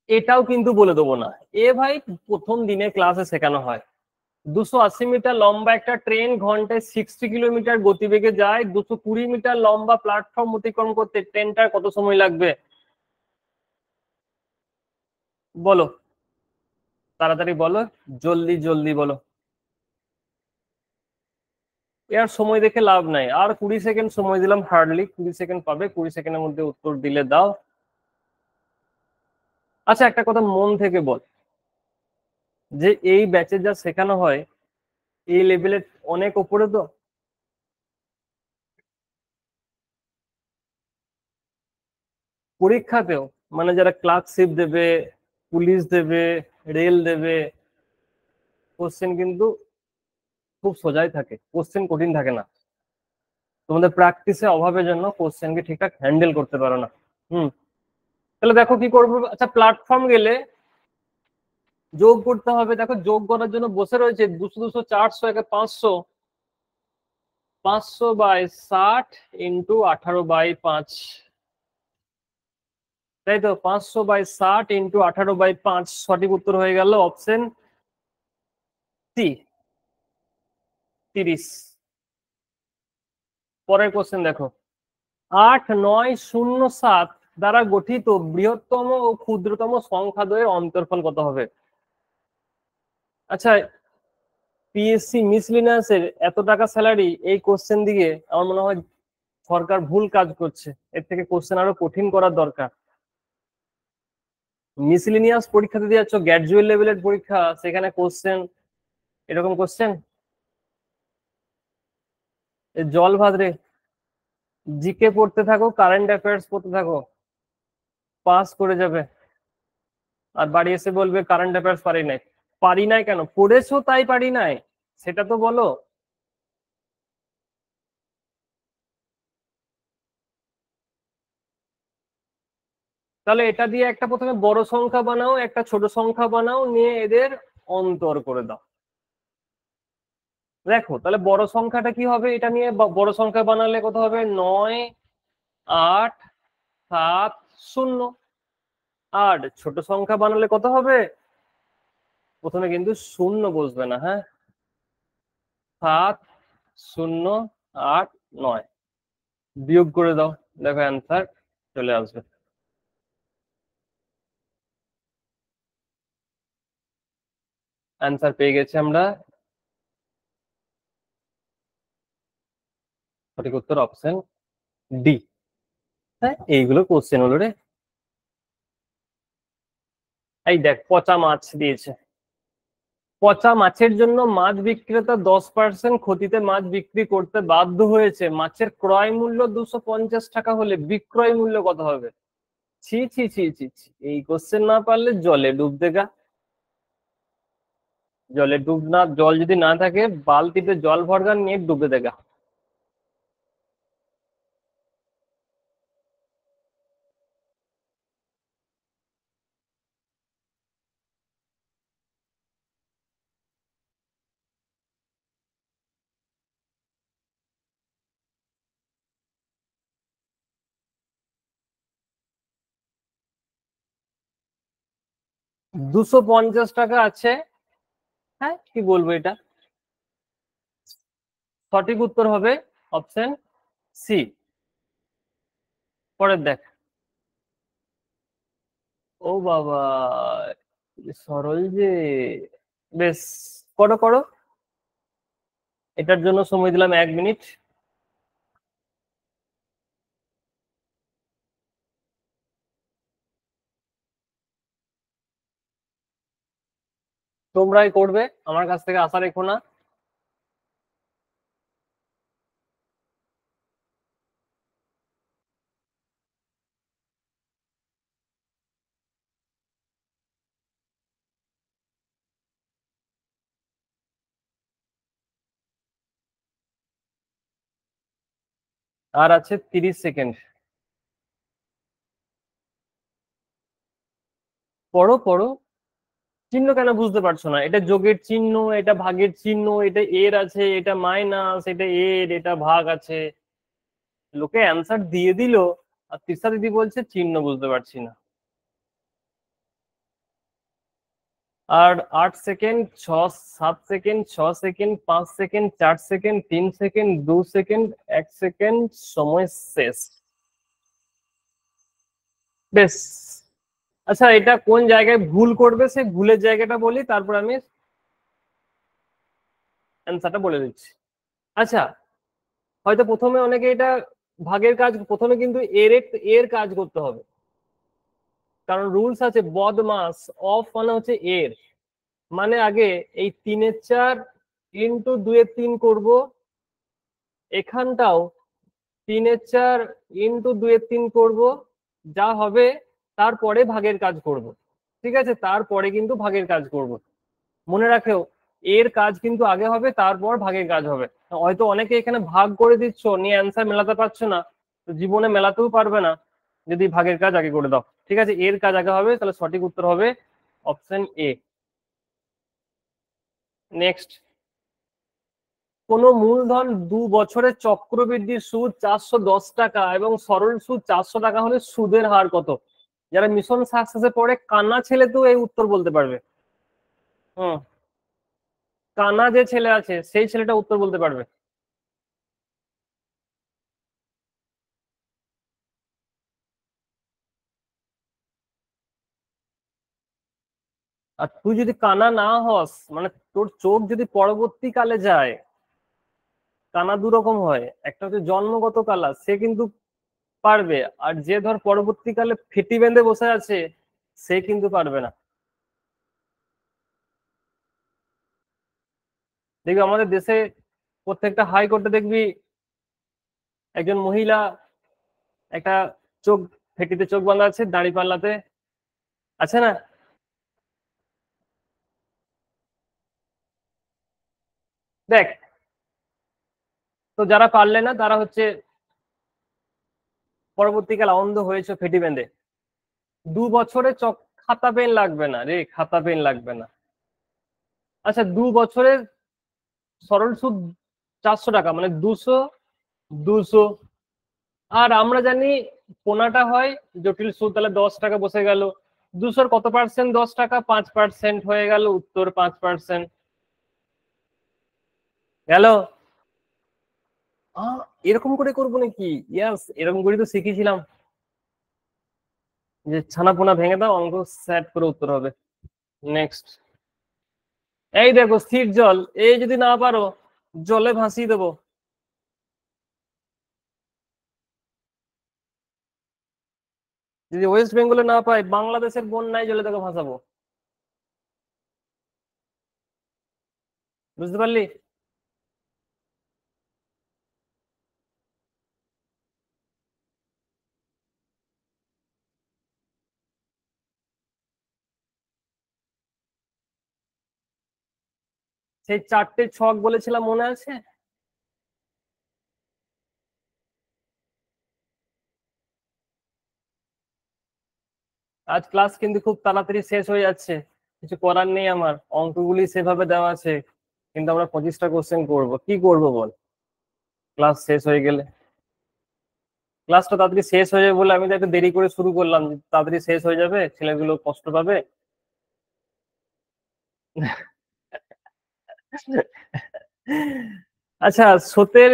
এটাও কিন্তু বলে দেবো না। এ ভাই প্রথম দিনে ক্লাসে শেখানো হয়। 280 মিটার লম্বা একটা ট্রেন ঘন্টায় 60 কিলোমিটার গতিবেগে যায়। 220 মিটার লম্বা প্ল্যাটফর্ম অতিক্রম করতে ট্রেনটার কত সময় লাগবে? বলো, তাড়াতাড়ি বলো, জলদি জলদি বলো। এর সময় দেখে লাভ নাই, আর 20 সেকেন্ড সময় দিলাম, হার্ডলি 20 সেকেন্ড পাবে, 20 সেকেন্ডের মধ্যে উত্তর দিলে দাও। আচ্ছা, একটা কথা মন থেকে বল, যে এই ব্যাচে যা শেখানো হয় এই লেভেলের অনেক ওপরে তো। পরীক্ষাতেও মানে যারা ক্লার্কশিপ দেবে, পুলিশ দেবে, রেল দেবে, কোশ্চেন কিন্তু খুব সোজাই থাকে, কোশ্চেন কঠিন থাকে না। তোমাদের প্র্যাকটিসে অভাবের জন্য কোশ্চেনকে ঠিকঠাক হ্যান্ডেল করতে পারো না। হুম। তাহলে দেখো কি করবো। আচ্ছা, প্ল্যাটফর্ম গেলে যোগ করতে হবে। দেখো, যোগ করার জন্য বসে রয়েছে 200 200 400 একে 500। 500/60 ইন্টু 18/5। তাই তো, 500/60 ইন্টু 18/5। সঠিক উত্তর হয়ে গেল অপশন সি, 30। পরের কোশ্চেন দেখো, 8907 দ্বারা গঠিত বৃহত্তম ও ক্ষুদ্রতম সংখ্যাদ্বয়ের অন্তর্ফল কত হবে? আচ্ছা, পিএসসি মিসলিনিয়াসের এত টাকা স্যালারি, এই কোশ্চেন দিকে আমার মনে হয় সরকার ভুল কাজ করছে। এর থেকে কোশ্চেন আরো কঠিন করার দরকার। মিসলিনিয়াস পরীক্ষা দিতে যাচ্ছ, গ্র্যাজুয়েট লেভেলের পরীক্ষা, সেখানে কোশ্চেন এরকম কোশ্চেন, জল ভাত রে। জিকে পড়তে থাকো, কারেন্ট অ্যাফেয়ার্স পড়তে থাকো, পাস করে যাবে। আর বাড়ি এসে বলবে কারেন্ট অ্যাফেয়ার্স পারি নাই। পারি নাই কেন? পড়েছো তাই পারি নাই, সেটা তো বলো। তাহলে এটা দিয়ে একটা প্রথমে বড় সংখ্যা বানাও, একটা ছোট সংখ্যা বানাও, নিয়ে এদের অন্তর করে দাও। দেখো তাহলে বড় সংখ্যাটা কি হবে, এটা নিয়ে বড় সংখ্যা বানালে কত হবে? 9, 8, 7, 0। আর ছোট সংখ্যা বানালে কত হবে? প্রথমে কিন্তু শূন্য বসবে না, হ্যাঁ। 7, 0, 8, 9। বিয়োগ করে দাও, দেখো অ্যান্সার চলে আসবে। অ্যান্সার পেয়ে গেছি আমরা। সঠিক উত্তর অপশন ডি। হ্যাঁ, এইগুলো কোশ্চেন হলো রে। এই দেখ, পচা মাছ দিয়েছে। পচা মাছের জন্য মাছ বিক্রেতা 10% ক্ষতিতে মাছ বিক্রি করতে বাধ্য হয়েছে। মাছের ক্রয় মূল্য 250 টাকা হলে বিক্রয় মূল্য কত হবে? ছি ছি ছি ছি ছি, এই কোশ্চেন না পারলে জলে ডুব দেগা। জলে ডুব না, জল যদি না থাকে বালতিতে জল ভরগা, নিয়ে ডুবে দেগা। 250 টাকা আছে। হ্যাঁ, কি বলবো এটা। সঠিক উত্তর হবে অপশন সি। পরের দেখ। ও বাবা, সরল যে। বেশ, করো করো। এটার জন্য সময় দিলাম 1 মিনিট। তোমরাই করবে, আমার কাছ থেকে আশা রেখো না। আর আছে 30 সেকেন্ড। পড়ো পড়ো। চিহ্ন কেন বুঝতে পারছো না? এটা যোগের চিহ্ন, এটা ভাগের চিহ্ন, এটা এর আছে, এটা মাইনাস, এটা এর, এটা ভাগ আছে। লোকে অ্যান্সার দিয়ে দিল, আর তৃষা দিদি বলছে চিহ্ন বুঝতে পারছি না। আর 8 second, 7 second, 6 second, 5 second, 4 second, 3 second, 2 second, 1 second, সময় শেষ। বেশ। আচ্ছা, এটা কোন জায়গায় ভুল করবে সেই ভুলের জায়গাটা বলি, তারপর আমি অ্যান্সারটা বলে দিচ্ছি। আচ্ছা, হয়তো প্রথমে অনেকে এটা ভাগের কাজ, প্রথমে কিন্তু এর এর কাজ করতে হবে, কারণ রুলস আছে বদমাস অফ মানে হচ্ছে এর, মানে আগে এই 3/4 ইন্টু 2/3 করব, এখানটাও 3/4 ইন্টু 2/3 করব, যা হবে তারপরে ভাগের কাজ করব। ঠিক আছে, তারপরে কিন্তু ভাগের কাজ করব। মনে রাখেও, এর কাজ কিন্তু আগে হবে, তারপর ভাগের কাজ হবে। হয়তো অনেকে এখানে ভাগ করে দিচ্ছ, নিয়ে অ্যান্সার মেলাতে পারছো না, তো জীবনে মেলাতেও পারবে না যদি ভাগের কাজ আগে করে দাও। ঠিক আছে, এর কাজ আগে হবে, তাহলে সঠিক উত্তর হবে অপশন এ। নেক্সট, কোন মূলধন 2 বছরের চক্রবৃদ্ধি সুদ 410 টাকা এবং সরল সুদ 400 টাকা হলে সুদের হার কত? যারা মিশন সাকসেসে পড়ে, কানা ছেলে তো এই উত্তর বলতে পারবে। হুম, কানা যে ছেলে আছে সেই ছেলেটা উত্তর বলতে পারবে। আর তুই যদি কানা না হস, মানে তোর চোখ যদি পরবর্তীকালে যায়, কানা দু রকম হয়, একটা হচ্ছে জন্মগত কালা, সে কিন্তু পারবে, আর যে ধর পরবর্তীকালে ফেটি বেঁধে বসে আছে, সে কিন্তু পারবে না। দেখবি আমাদের দেশে প্রত্যেকটা হাইকোর্টে দেখবি একজন মহিলা একটা চোখ, ফেটিতে চোখ বাঁধা আছে, দাড়ি পাল্লাতে আছে না? দেখ, তো যারা পারলে না তারা হচ্ছে পরবর্তীকালে অন্ধ হয়েছে ফেটি বেঁধে। 2 বছরে চক, খাতা পেন লাগবে না রে, খাতা পেন লাগবে না। আচ্ছা, 2 বছরে সরল সুদ 400 টাকা, মানে 200, 200। আর আমরা জানি পোনাটা হয় জটিল সুদ, তাহলে 10 টাকা বসে গেল। 200-র কত পার্সেন্ট? 10 টাকা, 5% হয়ে গেল, উত্তর 5%। গেল। এরকম করে করবো নাকি? ইয়াস, এরকম করে তো শিখেছিলাম, যে ছানা পোনা ভেঙে দাও, অঙ্ক সেট করে উত্তর হবে। নেক্সট, এই দেখো স্থির জল, এই যদি না পারো জলে ভাসিয়ে দেবো। যদি ওয়েস্ট বেঙ্গলে না পাই, বাংলাদেশের বন্যায় জলে তোকে ভাসাবো। বুঝতে পারলি? সেই 4টে ছক বলেছিলাম, মনে আছে? আজ ক্লাস কিন্তু খুব তাড়াতাড়ি শেষ হয়ে যাচ্ছে, কিছু করার নেই, আমার অঙ্কগুলি সেভাবে দেওয়া আছে, কিন্তু আমরা 25টা কোশ্চেন করবো, কি করবো বল? ক্লাস শেষ হয়ে গেলে, ক্লাসটা তাড়াতাড়ি শেষ হয়ে যাবে বলে আমি তো একটু দেরি করে শুরু করলাম, তাড়াতাড়ি শেষ হয়ে যাবে, ছেলেগুলো কষ্ট পাবে। আচ্ছা, স্রোতের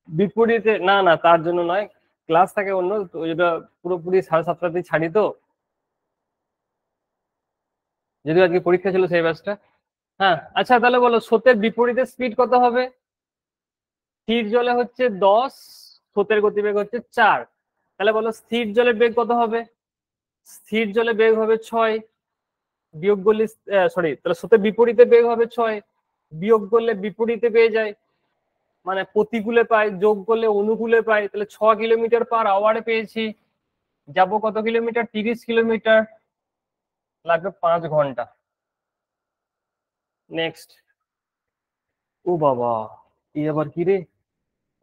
বিপরীতে, না না তার জন্য নয়, ক্লাস থাকে অন্য তো, যেটা পুরোপুরি 7:30 ছাড়ি তো, যদিও আজকে পরীক্ষা ছিল সেই ব্যাচটা। হ্যাঁ, আচ্ছা তাহলে বলো, স্রোতের বিপরীতে স্পিড কত হবে? স্থির জলে হচ্ছে 10, স্রোতের গতিবেগ হচ্ছে 4। তাহলে বলো স্থির জলের বেগ কত হবে? স্থির জলে বেগ হবে 6, বিয়োগ করলে সরি, তাহলে স্রোতের বিপরীতে বেগ হবে 6, বিয়োগ করলে বিপরীতে পেয়ে যায়, মানে প্রতিকূলে পাই, যোগ করলে অনুকূলে পাই। তাহলে 6 কিলোমিটার/আওয়ারে পেয়েছি। যাব কত কিলোমিটার? 30 কিলোমিটার, লাগবে 5 ঘন্টা। নেক্সট। ও বাবা, এই আবার কি রে?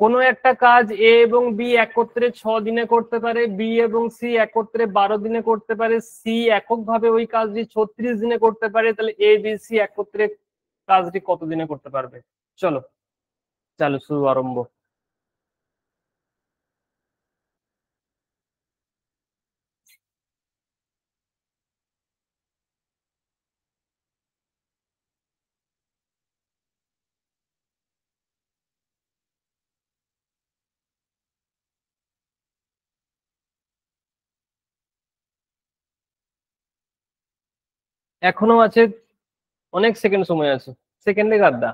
কোনো একটা কাজ এ এবং বি একত্রে 6 দিনে করতে পারে, বি এবং সি একত্রে 12 দিনে করতে পারে, সি এককভাবে ওই কাজটি 36 দিনে করতে পারে। তাহলে এ বি সি একত্রে কাজটি কত দিনে করতে পারবে? চলো চালু, শুরু, আরম্ভ। এখনো আছে, অনেক সেকেন্ড সময় আছে। সেকেন্ডে গাদ্দা,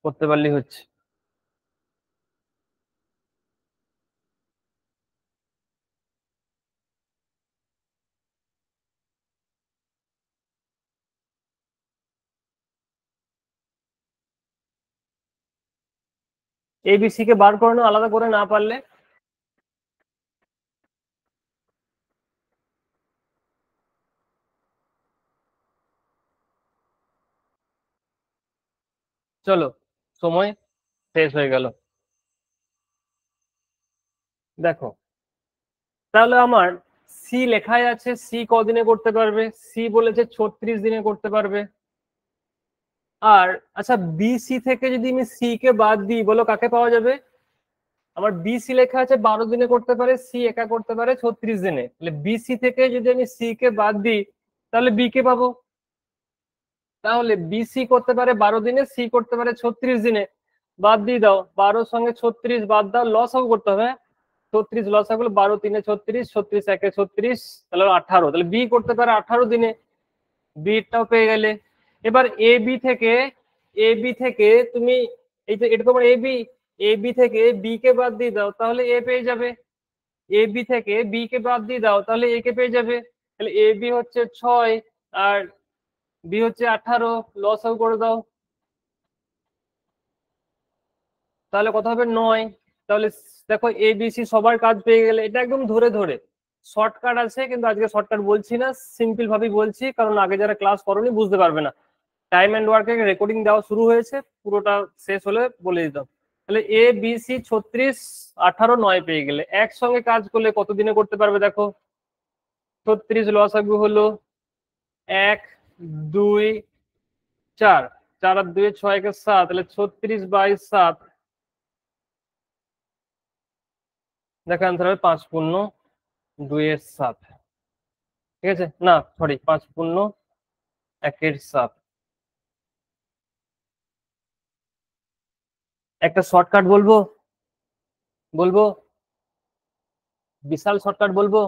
করতে পারলেই হচ্ছে। এবিসি কে বার করানো আলাদা করে না পারলে? চলো, সময় শেষ হয়ে গেল। দেখো, তাহলে আমার সি লেখায় আছে, সি কদিনে করতে পারবে? সি বলেছে 36 দিনে করতে পারবে। আর আচ্ছা, বিসি থেকে যদি আমি সি কে বাদ দিই, বলো কাকে পাওয়া যাবে? আমার বিসি লেখা আছে 12 দিনে করতে পারে, সি একা করতে পারে 36 দিনে। তাহলে বিসি থেকে যদি আমি সি কে বাদ দিই, তাহলে বি কে পাবো। তাহলে বিসি করতে পারে 12 দিনে, সি করতে পারে 36 দিনে। বাদ দিয়ে দাও, 12 সঙ্গে 36 বাদ দাও, লস হবে করতে হবে। 36 লস হয়ে 12 3 36, 36 1 36, তাহলে 18। তাহলে বি করতে পারে 18 দিনে, বিটাও পেয়ে গেলে। এবার এ বি থেকে তুমি, এই যে এটা তোমার এ বি থেকে বি কে বাদ দিয়ে দাও, তাহলে এ পেয়ে যাবে। এ বি থেকে বি কে বাদ দিয়ে দাও, তাহলে এ কে পেয়ে যাবে। তাহলে এ বি হচ্ছে 6 আর বি হচ্ছে 18, লস আউট করে দাও, তাহলে কত হবে? 9। তাহলে দেখো এ বি সি সবার কাজ পেয়ে গেলে। এটা একদম ধরে ধরে শর্টকাট আছে, কিন্তু আজকে শর্টকাট বলছি না, সিম্পল ভাবেই বলছি, কারণ আগে যারা ক্লাস করোনি বুঝতে পারবে না। টাইম এন্ড ওয়ার্কের রেকর্ডিং দেওয়া শুরু হয়েছে, পুরোটা শেষ হলে বলে দিতাম। তাহলে এ বি সি 36, 18, 9 পেয়ে গেলে। একসঙ্গে কাজ করলে কত দিনে করতে পারবে? দেখো, 36 লসাগু হলো 1 2 4, 4 আর 2 6 কে 7, তাহলে 36/7। দেখো আনসার হবে 5×2=7। ঠিক আছে, না সরি, 5×1=7। একটা শর্টকাট বলবো, বলবো বিশাল শর্টকাট বলবো।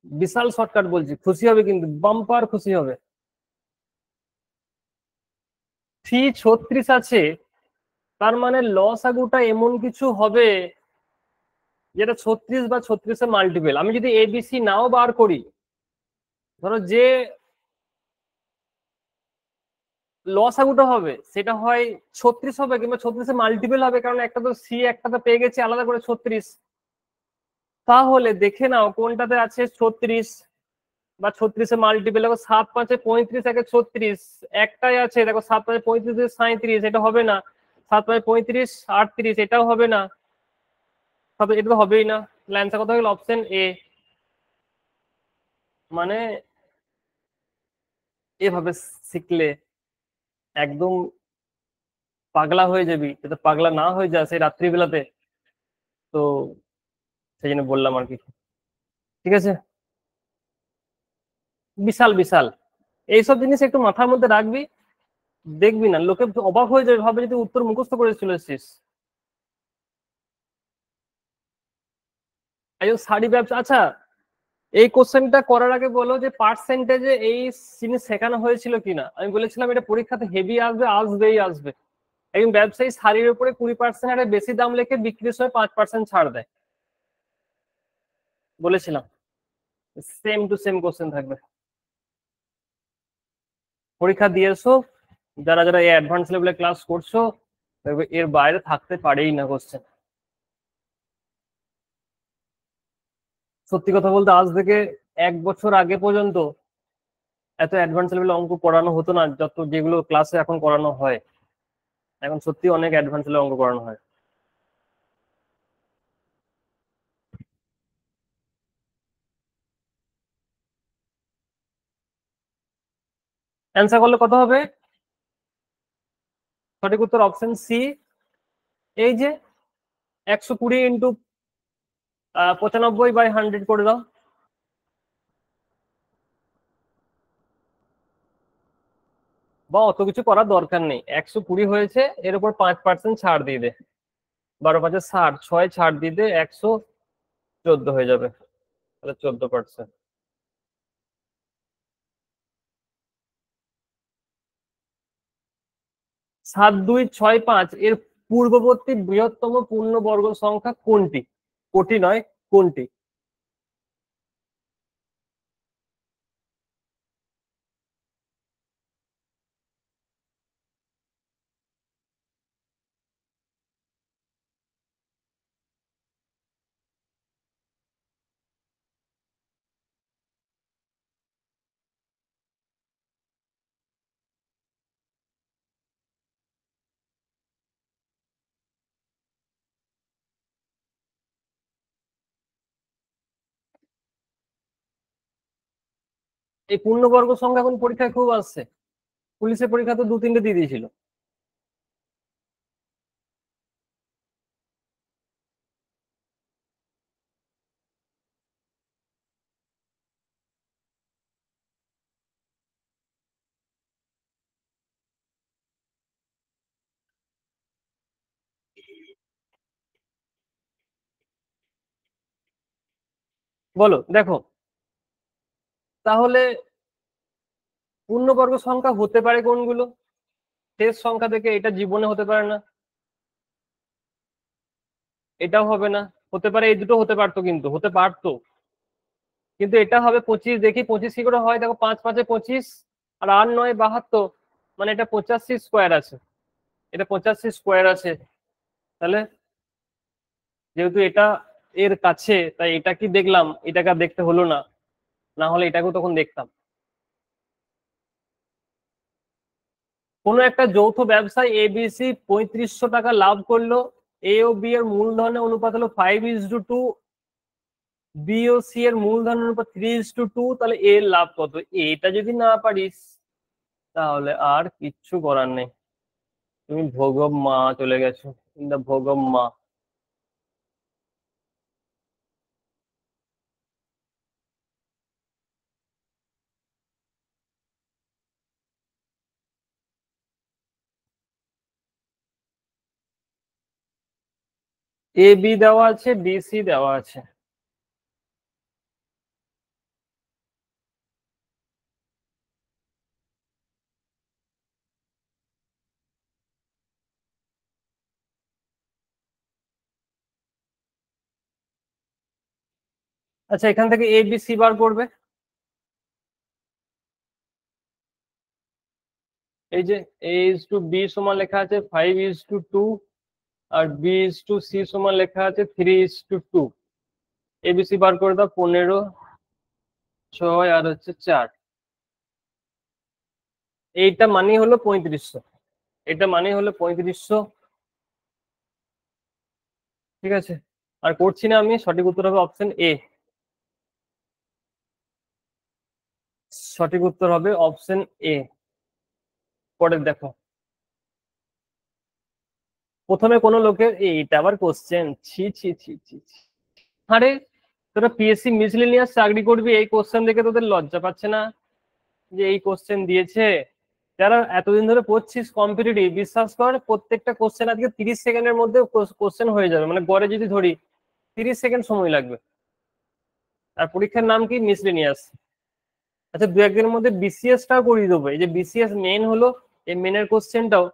বিশাল শর্টকাট বলছি, খুশি হবে কিন্তু, বাম্পার খুশি হবে। 336 আছে, তার মানে লসাগুটা এমন কিছু হবে যেটা 36 বা 36-এর মাল্টিপল। আমি যদি এবিসি নাও বার করি, ধরো যে লসাগুটা হবে সেটা হয় 36 হবে, কিংবা 36-এর মাল্টিপল হবে, কারণ একটা তো সি একটা তো পেয়ে গেছি আলাদা করে 36। তাহলে দেখে নাও কোনটাতে আছে 36 বা 36-এর মাল্টিপল। দেখো 7×5=35, 1 36, একটাই আছে। দেখো 7×5=35, এটা হবে না। 7×5=35, 38, এটাও হবে না। এটা তো হবেই না। অ্যান্সার কথা হলো অপশন এ। মানে এভাবে শিখলে একদম পাগলা হয়ে যাবি, যাতে পাগলা না হয়ে যায় সেই রাত্রিবেলাতে। তো সেই জন্য বললাম আর কি। ঠিক আছে, বিশাল বিশাল এইসব জিনিস একটু মাথার মধ্যে রাখবি, দেখবি না লোকে অবাক হয়ে যাবে, ভাবে যদি উত্তর মুখস্থ করে চলে এসেছিস। একজন শাড়ি ব্যবসা, আচ্ছা এই কোশ্চেনটা করার আগে বলো যে পার্সেন্টেজে এই জিনিস শেখানো হয়েছিল কিনা। আমি বলেছিলাম এটা পরীক্ষাতে হেভি আসবে, আসবেই আসবে। একজন ব্যবসায়ী শাড়ির উপরে 20% আরে বেশি দাম লেখে বিক্রির সময় 5% ছাড় দেয়, বলেছিলাম। সেম টু সেম কোশ্চেন থাকবে, পরীক্ষা দিয়ে এসো। যারা যারা এই অ্যাডভান্স লেভেলে ক্লাস করছো এর বাইরে থাকতে পারেই না কোশ্চেন। সত্যি কথা বলতে আজ থেকে 1 বছর আগে পর্যন্ত এত অ্যাডভান্স লেভেলে অঙ্ক করানো হতো না, যত যেগুলো ক্লাসে এখন করানো হয়। এখন সত্যি অনেক অ্যাডভান্স লেভেলে অঙ্ক করানো হয়। অ্যান্সার করলে কত হবে? সঠিক উত্তর অপশন সি। এই যে 120 ইন্টু 95/100 করে দাও। বা অত কিছু করার দরকার নেই, 120 হয়েছে, এর উপর 5% ছাড় দিয়ে দে। 12×5 = 60, 6 ছাড় দিয়ে দে, 114 হয়ে যাবে, তাহলে 14%। 7, 2, 6, 5 এর পূর্ববর্তী বৃহত্তম পূর্ণবর্গ সংখ্যা কোনটি? কোটি নয়, কোনটি? এই পূর্ণবর্গ সংখ্যা এখন পরীক্ষায় খুব আসছে, পুলিশের পরীক্ষা তো 2-3টে দিয়ে দিয়েছিল। বলো দেখো তাহলে পূর্ণবর্গ সংখ্যা হতে পারে কোনগুলো? শেষ সংখ্যা থেকে এটা জীবনে হতে পারে না, এটাও হবে না। হতে পারে এই দুটো হতে পারতো, কিন্তু হতে পারতো, কিন্তু এটা হবে 25। দেখি 25 কি করে হয়, দেখো 5×5 = 25, আর 8×9 = 72, মানে এটা 85 স্কোয়ার আছে, এটা 85 স্কোয়ার আছে। তাহলে যেহেতু এটা এর কাছে, তাই এটা কি দেখলাম, এটাকে আর দেখতে হলো না, না হলে এটাকেও তখন দেখতাম। কোনো একটা যৌথ ব্যবসায় এবিসি 3500 টাকা লাভ করলো, এ ও বি এর মূলধনের অনুপাত হলো 5:2, বি ও সি এর মূলধনের অনুপাত 3:2, তাহলে এর লাভ কত? এটা যদি না পারিস তাহলে আর কিচ্ছু করার নেই, তুমি ভোগব মা চলে গেছো, ভোগব মা। এ বি দেওয়া আছে, বি সি দেওয়া আছে। আচ্ছা, এখান থেকে এ বি সি বার করবে। এই যে A:B সমান লেখা আছে 5:2, আর B:C সমান লেখা আছে 3:2। এবিসি বার করে দাও, 15, 6 আর হচ্ছে 4। এইটা মানে হলো 3500, এটা মানে হলো 3500। ঠিক আছে, আর করছি না আমি, সঠিক উত্তর হবে অপশন এ। সঠিক উত্তর হবে অপশন এ। পরে দেখো, প্রথমে কোনো লোকের, এইটা আবার কোশ্চেন, ছি ছি ছি ছি ছি। আরে তোরা পিএসসি মিসলেনিয়াস চাকরি করবি, এই কোশ্চেন দেখে তোদের লজ্জা পাচ্ছে না যে এই কোশ্চেন দিয়েছে? যারা এতদিন ধরে পড়ছিস কম্পিটিটিভ, বিশ্বাস কর প্রত্যেকটা কোশ্চেন আজকে 30 সেকেন্ডের মধ্যে কোশ্চেন হয়ে যাবে, মানে গড়ে যদি ধরি 30 সেকেন্ড সময় লাগবে। আর পরীক্ষার নাম কি? মিসলেনিয়াস। আচ্ছা, দু একদিনের মধ্যে বিসিএস টাও করিয়ে দেবো। এই যে বিসিএস মেন হলো, এই মেনের কোশ্চেনটাও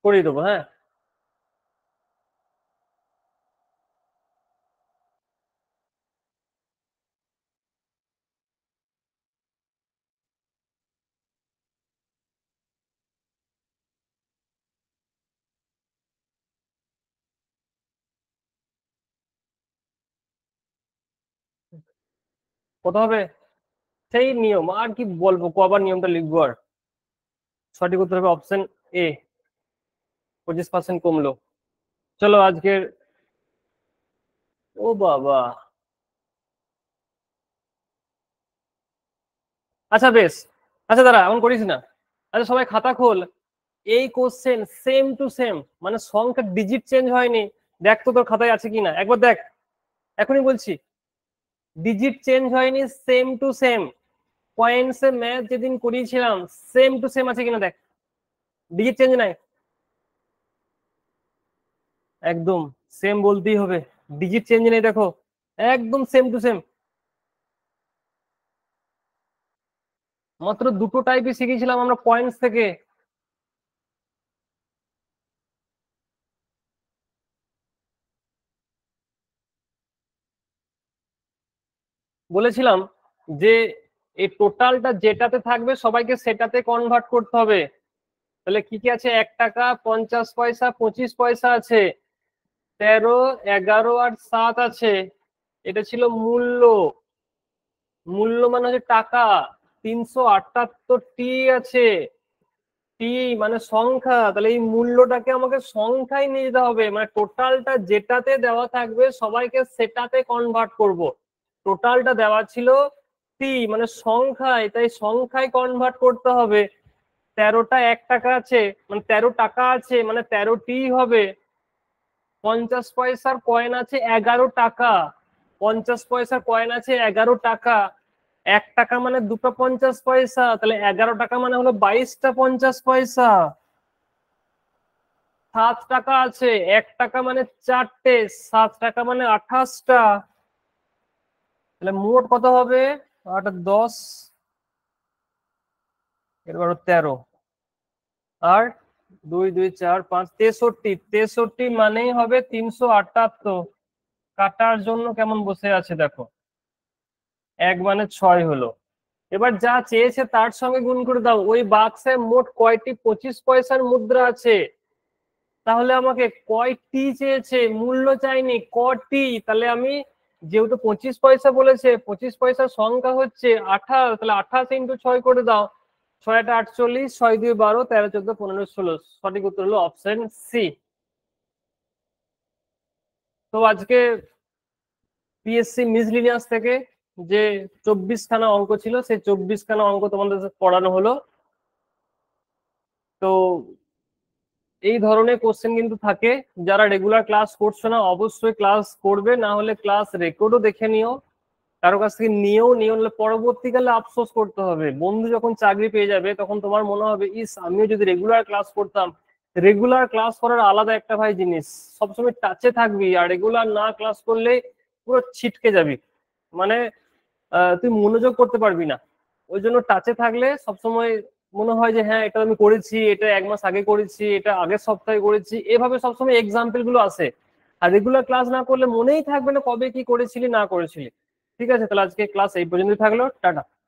করিয়ে দেবো। হ্যাঁ, কত হবে? সেই নিয়ম, আর কি বলবো, কবার নিয়মটা লিখবো আর। সঠিক উত্তর হবে অপশন এ, 25% কমলো। চলো আজকের, ও বাবা, আচ্ছা বেশ, আচ্ছা দাঁড়া এখন করিস না। আচ্ছা সবাই খাতা খোল। এই কোশ্চেন সেম টু সেম, মানে সংখ্যার ডিজিট চেঞ্জ হয়নি। দেখ তো তোর খাতায় আছে কিনা, একবার দেখ, এখনই বলছি। ডিজিট চেঞ্জ হয়নি, সেম টু সেম। পয়েন্টস এর ম্যাথ যেদিন করিয়েছিলাম সেম টু সেম আছে কিনা দেখ, ডিজিট চেঞ্জ নাই। একদম সেম বলতেই হবে, ডিজিট চেঞ্জ নেই দেখো, একদম সেম টু সেম। মাত্র দুটো টাইপই শিখেছিলাম আমরা পয়েন্টস থেকে। বলেছিলাম যে এই টোটালটা যেটাতে থাকবে সবাইকে সেটাতে কনভার্ট করতে হবে। তাহলে কি কি আছে? 1 টাকা, 50 পয়সা, 25 পয়সা আছে, 13, 11 আর 7 আছে। এটা ছিল মূল্য। মূল্য মানে হচ্ছে টাকা। 378টি আছে। টি মানে সংখ্যা, তাহলে এই মূল্যটাকে আমাকে সংখ্যায় নিয়ে যেতে হবে, মানে টোটালটা যেটাতে দেওয়া থাকবে সবাইকে সেটাতে কনভার্ট করব। টোটালটা দেওয়া ছিল টি মানে সংখ্যায়, তাই সংখ্যায় কনভার্ট করতে হবে। 13টা 1 টাকা আছে, মানে 13 টাকা আছে, মানে 13টি হবে। 50 পয়সার কয়েন আছে 11 টাকা। 50 পয়সার কয়েন আছে 11 টাকা। 1 টাকা মানে দুটো 50 পয়সা, তাহলে 11 টাকা মানে হলো 22টা 50 পয়সা। 7 টাকা আছে, 1 টাকা মানে 4টে, 7 টাকা মানে 28টা। তাহলে মোট কত হবে? 8 10, এর 13, আর 2 2 4 5, 63। 63 মানেই হবে 378। কাটার জন্য কেমন বসে আছে দেখো, 1 মানে 6 হলো। এবার যা চেয়েছে তার সঙ্গে গুণ করে দাও। ওই বাক্সে মোট কয়টি 25 পয়সার মুদ্রা আছে? তাহলে আমাকে কয়টি চেয়েছে, মূল্য চাইনি, কটি। তাহলে আমি, যেহেতু 25 পয়সা বলেছে, 25 পয়সার সংখ্যা হচ্ছে 28, তাহলে 28 × 6 করে দাও। 6 8 48, 6 2 12, 13 14 15 16। সঠিক উত্তর হলো অপশন সি। তো আজকে পিএসসি মিসলিনিয়াস থেকে যে 24খানা অঙ্ক ছিল, সেই 24খানা অঙ্ক তোমাদের পড়ানো হলো। তো এই ধরনের কোশ্চেন কিন্তু থাকে। যারা রেগুলার ক্লাস করছো না অবশ্যই ক্লাস করবে, না হলে ক্লাস রেকর্ডও দেখে নিও, কারো কাছ থেকে নিয়েও নিও, নাহলে পরবর্তীকালে আফসোস করতে হবে। বন্ধু যখন চাকরি পেয়ে যাবে তখন তোমার মনে হবে, ইস আমিও যদি রেগুলার ক্লাস করতাম। রেগুলার ক্লাস করার আলাদা একটা ভাই জিনিস, সবসময় টাচে থাকবি, আর রেগুলার না ক্লাস করলে পুরো ছিটকে যাবি, মানে তুই মনোযোগ করতে পারবি না। ওই জন্য টাচে থাকলে সবসময় মনে হয় যে হ্যাঁ এটা আমি করেছি, এটা 1 মাস আগে করেছি, এটা আগের সপ্তাহে করেছি, এভাবে সবসময় এক্সাম্পল গুলো আসে। আর রেগুলার ক্লাস না করলে মনেই থাকবে না কবে কি করেছিলি না করেছিলি। ঠিক আছে, তাহলে আজকে ক্লাস এই পর্যন্তই থাকলো, টাটা।